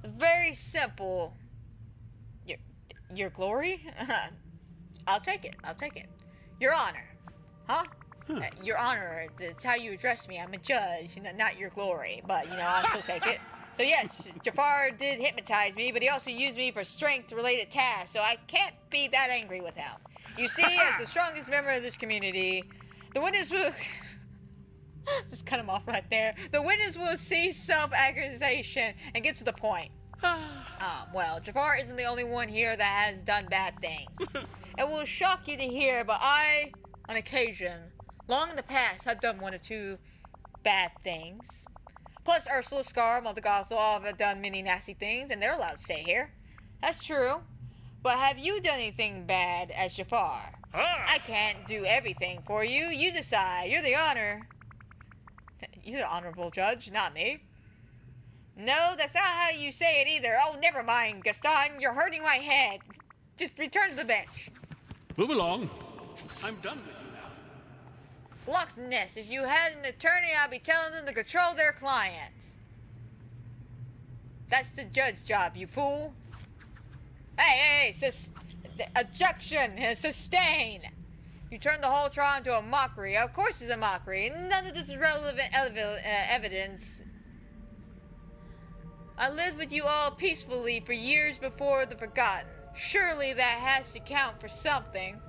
Very simple. Your glory? I'll take it. Your honor. Huh? Your honor, that's how you address me. I'm a judge, not your glory. But, I'll still take it. So yes, Jafar did hypnotize me, but he also used me for strength-related tasks, so I can't be that angry with him. You see, as the strongest member of this community, the witness will... Just cut him off right there. The witness will cease self-accusation and get to the point. Well, Jafar isn't the only one here that has done bad things. It will shock you to hear, but I, on occasion, long in the past, have done one or two bad things. Plus, Ursula, Scar, Multigothel have done many nasty things, and they're allowed to stay here. That's true. But have you done anything bad as Jafar? I can't do everything for you. You decide. You're the honor. You're the honorable judge, not me. No, that's not how you say it either. Oh, never mind, Gaston. You're hurting my head. Just return to the bench. Move along. I'm done with you now. Loch Ness, if you had an attorney, I'd be telling them to control their client. That's the judge's job, you fool. Hey, objection, sustain. You turned the whole trial into a mockery. Of course it's a mockery. None of this is relevant evidence. I lived with you all peacefully for years before the forgotten. Surely that has to count for something.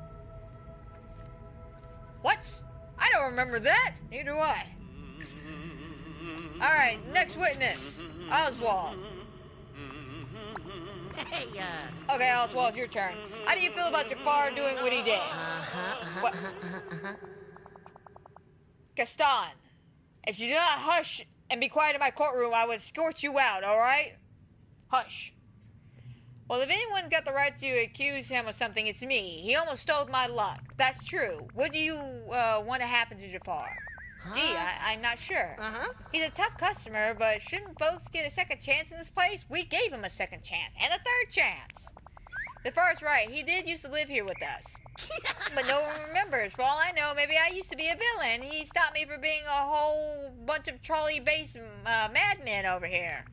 What? I don't remember that. Neither do I. Alright, next witness. Oswald. Hey, Okay, Oswald, it's your turn. How do you feel about Jafar doing what he did? What? Gaston, if you do not hush and be quiet in my courtroom, I would escort you out, alright? Hush. Well, if anyone's got the right to accuse him of something, it's me. He almost stole my luck. That's true. What do you want to happen to Jafar? Gee, I'm not sure. He's a tough customer, but shouldn't folks get a second chance in this place? We gave him a second chance, and a third chance. Jafar's right. He did used to live here with us. But no one remembers. For all I know, maybe I used to be a villain. He stopped me from being a whole bunch of trolley-based madmen over here.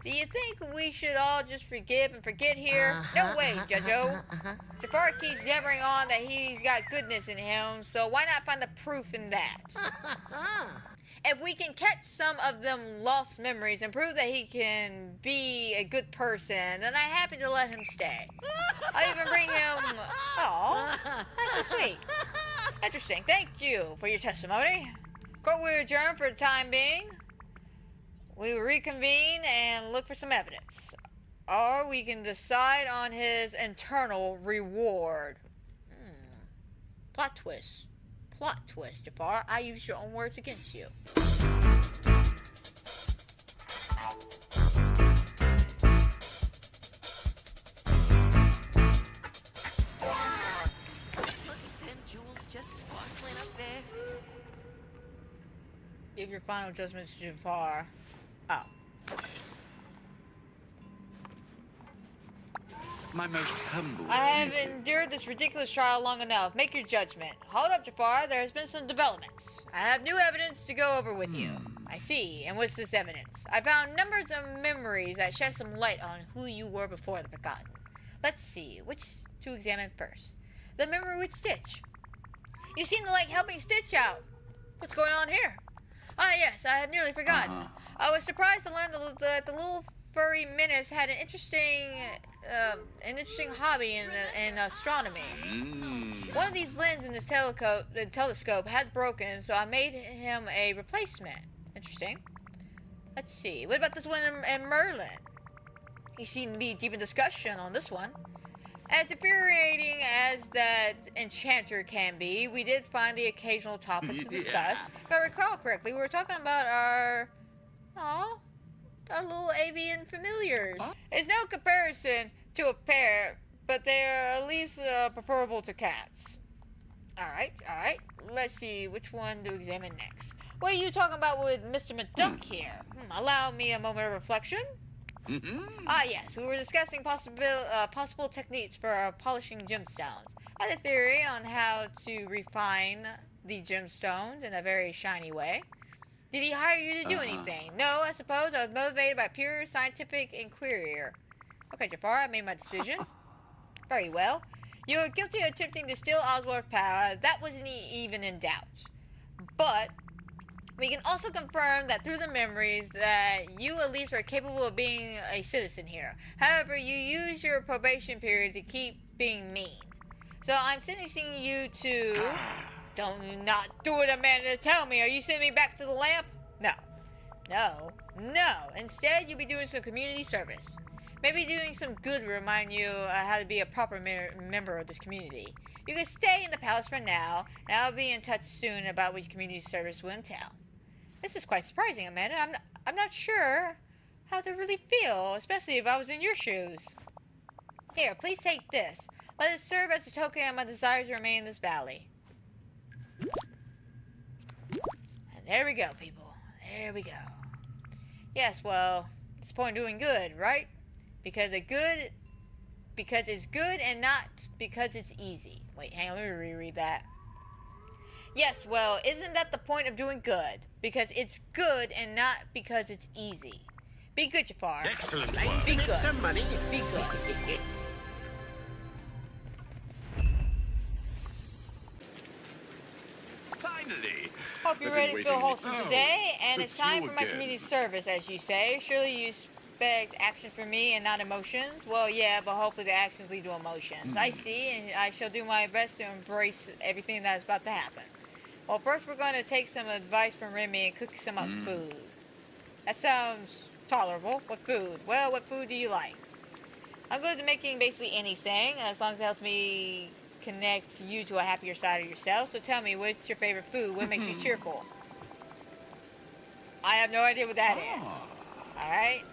Do you think we should all just forgive and forget here? No way, Judge-O. Jafar keeps jabbering on that he's got goodness in him, so why not find the proof in that? If we can catch some of them lost memories and prove that he can be a good person, then I'm happy to let him stay. I'll even bring him... Oh, that's so sweet. Interesting. Thank you for your testimony. Court will adjourn for the time being. We will reconvene and look for some evidence. Or we can decide on his internal reward. Plot twist. Plot twist, Jafar. I used your own words against you. them jewels just sparkling up there. Give your final judgment to Jafar. Oh. My most humble. I have endured this ridiculous trial long enough. Make your judgment. Hold up, Jafar. There has been some developments. I have new evidence to go over with you. I see. And what's this evidence? I found numbers of memories that shed some light on who you were before the Forgotten. Let's see. Which to examine first? The memory with Stitch. You seem to like helping Stitch out. What's going on here? Ah, yes. I have nearly forgotten. I was surprised to learn that the little furry menace had an interesting an interesting hobby in astronomy. One of these lenses in this telescope had broken, so I made him a replacement. Interesting. Let's see. What about this one in Merlin? You seem to be deep in discussion on this one. As infuriating as that enchanter can be, we did find the occasional topic to discuss. If I recall correctly, we were talking about our little avian familiars. It's no comparison to a pair, but they are at least preferable to cats. Alright. Let's see which one to examine next. What are you talking about with Mr. McDuck here? Allow me a moment of reflection. Yes, we were discussing possible techniques for polishing gemstones. I had a theory on how to refine the gemstones in a very shiny way. Did he hire you to do anything? No, I suppose I was motivated by pure scientific inquiry. Okay, Jafar, I made my decision. Very well. You are guilty of attempting to steal Oswald's power. That wasn't even in doubt. But we can also confirm that through the memories that you at least are capable of being a citizen here. However, you use your probation period to keep being mean. So I'm sentencing you to... Don't not do it, Amanda. Tell me, are you sending me back to the lamp? No. Instead, you'll be doing some community service. Maybe doing some good will remind you how to be a proper member of this community. You can stay in the palace for now, and I'll be in touch soon about what community service will entail. This is quite surprising, Amanda. I'm not sure how to really feel, especially if I was in your shoes. Here, please take this. Let it serve as a token of my desire to remain in this valley. And there we go, people. There we go. Yes, well, it's the point of doing good, right? Because it's good and not because it's easy. Wait, hang on, let me reread that. Yes, well, isn't that the point of doing good? Because it's good and not because it's easy. Be good, Jafar. Excellent work. Be good. Mr. Money. Be good. Finally. Hope you're I've ready been to feel waiting. wholesome Oh, today, and it's it's time you for my again. community service, as you say. Surely you expect action from me and not emotions? Well, yeah, but hopefully the actions lead to emotions. I see, and I shall do my best to embrace everything that is about to happen. Well, first we're going to take some advice from Remy and cook some up food. That sounds tolerable. What food? Well, what food do you like? I'm good at making basically anything, as long as it helps me connect you to a happier side of yourself. So tell me, what's your favorite food? What makes you cheerful? I have no idea what that is. Alright?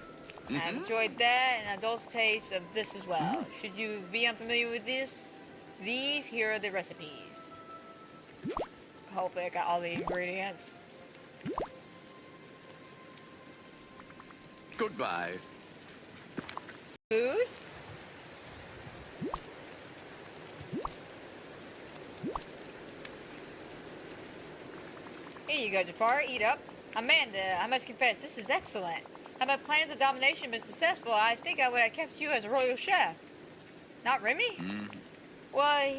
I enjoyed that, and adults taste of this as well. Should you be unfamiliar with this, these here are the recipes. Hopefully I got all the ingredients. Goodbye. Food? Here you go, Jafar. Eat up. Amanda, I must confess, this is excellent. Had my plans of domination been successful, I think I would have kept you as a royal chef. Not Remy? Well,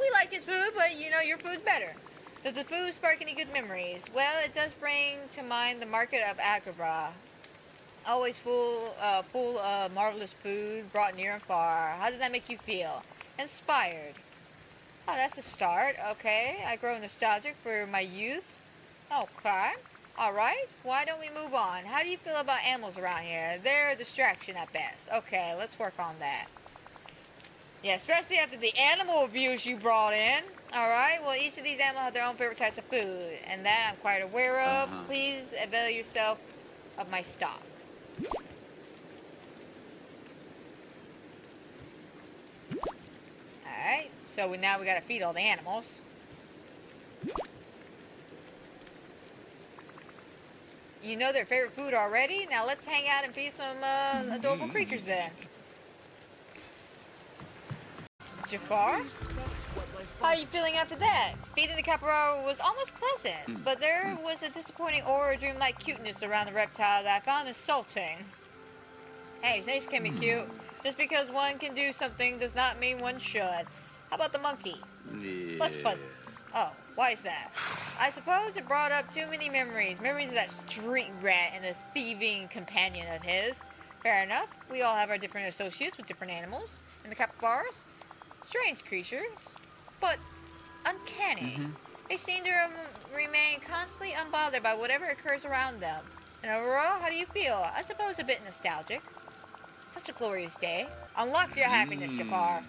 we like his food, but, your food's better. Does the food spark any good memories? Well, it does bring to mind the market of Agrabah. Always full of marvelous food brought near and far. How does that make you feel? Inspired. Oh, that's a start. Okay, I grow nostalgic for my youth. Okay. Alright, why don't we move on? How do you feel about animals around here? They're a distraction at best. Okay, let's work on that. Yeah, especially after the animal abuse you brought in. Alright, well, each of these animals have their own favorite types of food, and that I'm quite aware of. Please avail yourself of my stock. Alright, so now we gotta feed all the animals. You know their favorite food already? Now let's hang out and feed some adorable creatures then. Jafar? How are you feeling after that? Feeding the capybara was almost pleasant, but there was a disappointing aura of dreamlike cuteness around the reptile that I found insulting. Hey, snakes can be cute. Just because one can do something does not mean one should. How about the monkey? Less pleasant. Oh, why is that? I suppose it brought up too many memories. Memories of that street rat and the thieving companion of his. Fair enough. We all have our different associates with different animals. And the capybaras? Strange creatures, but uncanny. They seem to remain constantly unbothered by whatever occurs around them. And overall, how do you feel? I suppose a bit nostalgic. Such a glorious day. Unlock your happiness, Jafar.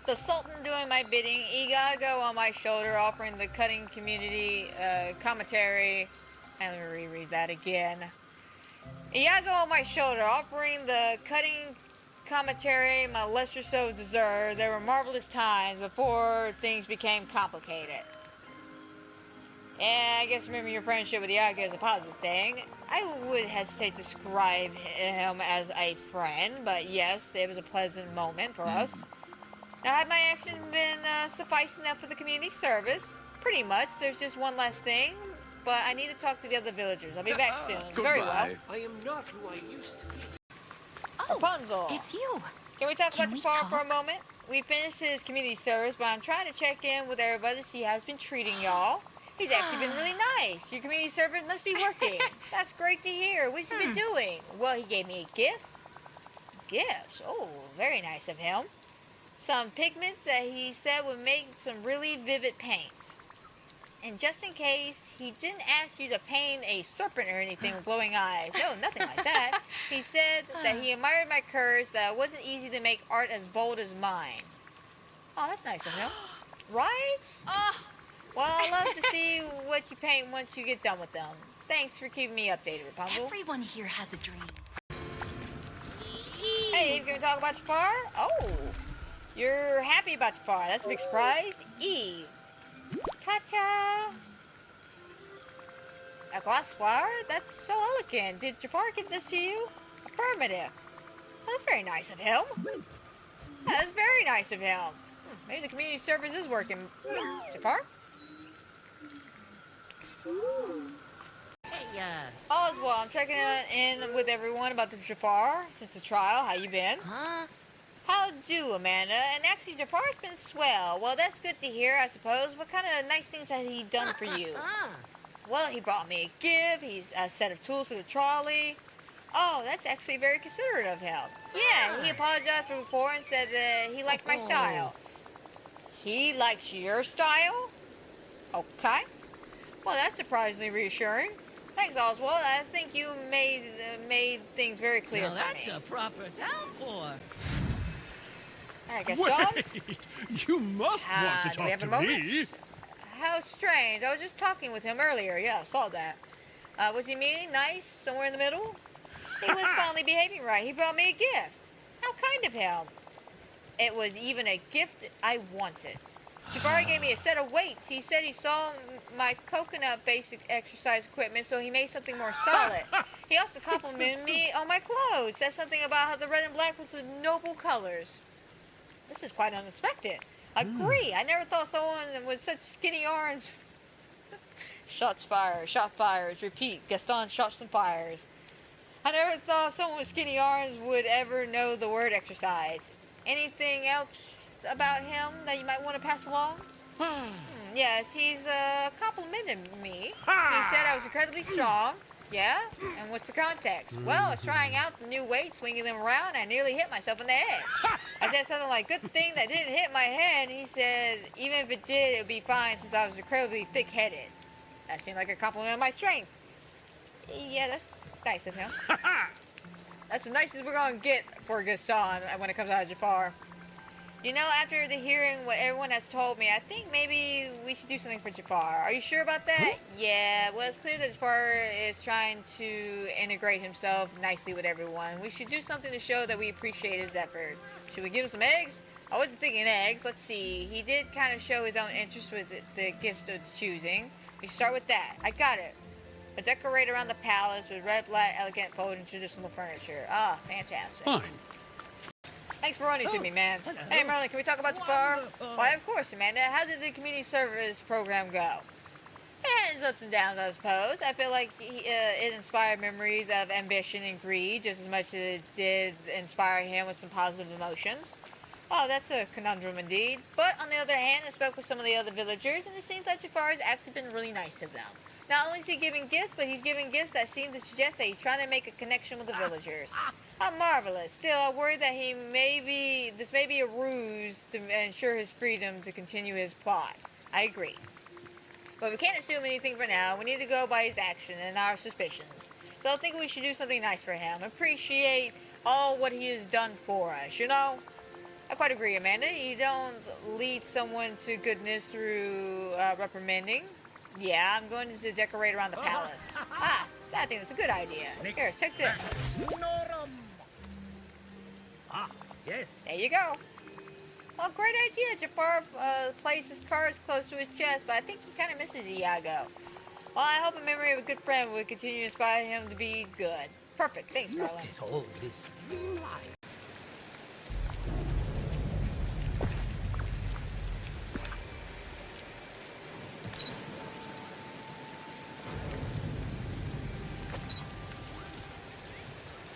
The Sultan doing my bidding, Igago on my shoulder, offering the cutting community commentary. And let me reread that again. Iago on my shoulder, offering the cutting commentary my lesser so deserved. There were marvelous times before things became complicated. And I guess remember your friendship with Iago is a positive thing. I would hesitate to describe him as a friend, but yes, it was a pleasant moment for us. Now, have my actions been suffice enough for the community service? Pretty much. There's just one last thing, but I need to talk to the other villagers. I'll be back soon. Very well. I am not who I used to be. Oh, Rapunzel. it's you. Can we talk Can about we Jafar talk? for a moment? We finished his community service, but I'm trying to check in with everybody to see how he's been treating y'all. He's actually been really nice. Your community service must be working. That's great to hear. What's he been doing? Well, he gave me a gift. Gifts? Oh, very nice of him. Some pigments that he said would make some really vivid paints. And just in case, he didn't ask you to paint a serpent or anything with glowing eyes. No, nothing like that. He said that he admired my courage, that it wasn't easy to make art as bold as mine. Oh, that's nice of him. Right? Well, I'd love to see what you paint once you get done with them. Thanks for keeping me updated, Rapunzel. Everyone here has a dream. Hey, can we talk about Jafar? Oh, you're happy about Jafar. That's a big surprise. Eve. Ta-ta. A glass flower? That's so elegant. Did Jafar give this to you? Affirmative. Well, that's very nice of him. That's very nice of him. Maybe the community service is working. Jafar? Hey, Oswald, I'm checking in with everyone about the Jafar since the trial. How you been? huh? How do, Amanda? And actually, Jafar's been swell. Well, that's good to hear, I suppose. What kind of nice things has he done for you? Well, he brought me a gift. He's a set of tools for the trolley. Oh, that's actually very considerate of him. Yeah, he apologized for before and said that he liked my style. He likes your style? Okay. Well, that's surprisingly reassuring. Thanks, Oswald. I think you made things very clear Now for that's me. a proper downpour. All right, Gaston. Wait, you must want to Do we talk have to a moment? me. How strange. I was just talking with him earlier. Yeah, I saw that. Was he mean, nice, somewhere in the middle? He was finally behaving right. He brought me a gift. How kind of him. It was even a gift I wanted. Jafar gave me a set of weights. He said he saw my coconut basic exercise equipment, so he made something more solid. He also complimented me on my clothes. Said something about how the red and black was with noble colors. This is quite unexpected. Agree. I never thought someone with such skinny arms. Shots fired. Shot fires. Repeat. Gaston shot some fires. I never thought someone with skinny arms would ever know the word exercise. Anything else about him that you might want to pass along? Yes, he's complimented me. He said I was incredibly strong. Yeah? And what's the context? Well, I was trying out the new weight, swinging them around, I nearly hit myself in the head. I said something like, good thing that didn't hit my head. He said, even if it did, it would be fine since I was incredibly thick-headed. That seemed like a compliment of my strength. Yeah, that's nice of him. That's the nicest we're going to get for a good song when it comes out of Jafar. You know, after the hearing what everyone has told me, I think maybe we should do something for Jafar. Are you sure about that? Yeah, well, it's clear that Jafar is trying to integrate himself nicely with everyone. We should do something to show that we appreciate his efforts. Should we give him some eggs? I wasn't thinking eggs. Let's see. He did kind of show his own interest with the gift of choosing. We start with that. I got it. A decorate around the palace with red, black, elegant, folded, and traditional furniture. Ah, fantastic. Fine. Thanks for running to me, man. Hey, Merlin, can we talk about Jafar? Why, of course, Amanda. How did the community service program go? It has ups and downs, I suppose. I feel like it inspired memories of ambition and greed just as much as it did inspire him with some positive emotions. Oh, that's a conundrum indeed. But on the other hand, I spoke with some of the other villagers, and it seems like Jafar has actually been really nice to them. Not only is he giving gifts, but he's giving gifts that seem to suggest that he's trying to make a connection with the villagers. How marvelous. Still, I worry that this may be a ruse to ensure his freedom to continue his plot. I agree. But we can't assume anything for now. We need to go by his action and our suspicions. So I think we should do something nice for him. Appreciate all what he has done for us, you know? I quite agree, Amanda. You don't lead someone to goodness through reprimanding. Yeah, I'm going to decorate around the palace. Ah, I think that's a good idea. Here, check this. Ah, yes. There you go. Well, great idea. Jafar placed his cards close to his chest, but I think he kind of misses Iago. Well, I hope a memory of a good friend would continue to inspire him to be good. Perfect. Thanks, Look Merlin. at all this dreamlight.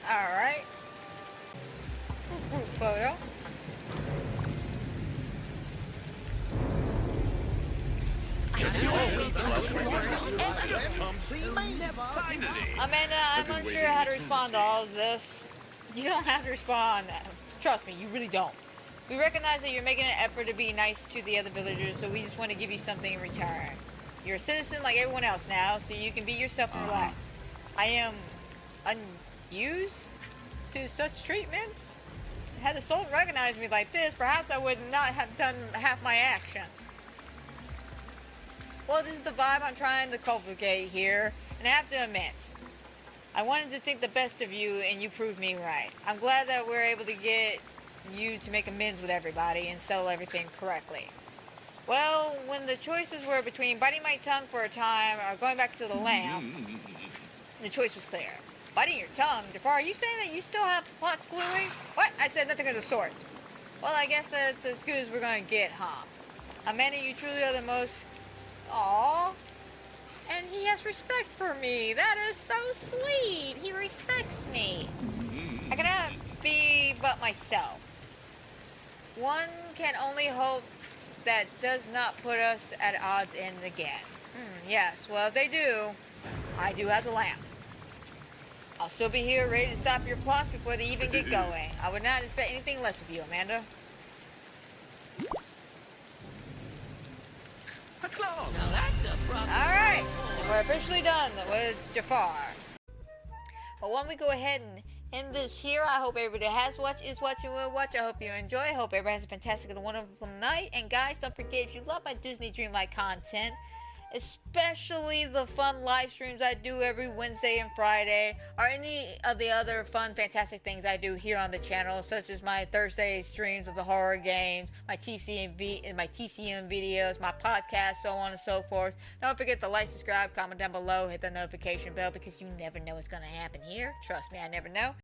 Alright. Group photo. Amanda, I'm unsure how to respond to all of this. You don't have to respond. Trust me, you really don't. We recognize that you're making an effort to be nice to the other villagers, so we just want to give you something in return. You're a citizen like everyone else now, so you can be yourself and relax. I am unused to such treatments. Had the soul recognized me like this, perhaps I would not have done half my actions. Well, this is the vibe I'm trying to cultivate here, and I have to admit, I wanted to think the best of you, and you proved me right. I'm glad that we're able to get you to make amends with everybody and settle everything correctly. Well, when the choices were between biting my tongue for a time or going back to the lamp, the choice was clear. Biting your tongue? Jafar, are you saying that you still have plots brewing? What? I said nothing of the sort. Well, I guess that's as good as we're gonna get, huh? Amanda, you truly are the most... Aww. And he has respect for me. That is so sweet. He respects me. I cannot be but myself. One can only hope that does not put us at odds in again. Yes, well, if they do, I do have the lamp. I'll still be here ready to stop your plots before they even get going. I would not expect anything less of you, Amanda. Now that's a problem. Alright, we're officially done with Jafar. But when we go ahead and end this here, I hope everybody has watched, is watching, will watch. I hope you enjoy. I hope everybody has a fantastic and wonderful night. And guys, don't forget, if you love my Disney Dreamlight content, especially the fun live streams I do every Wednesday and Friday, or any of the other fun, fantastic things I do here on the channel, such as my Thursday streams of the horror games, my TCM videos, my podcast, so on and so forth. Don't forget to like, subscribe, comment down below, hit the notification bell, because you never know what's going to happen here. Trust me, I never know.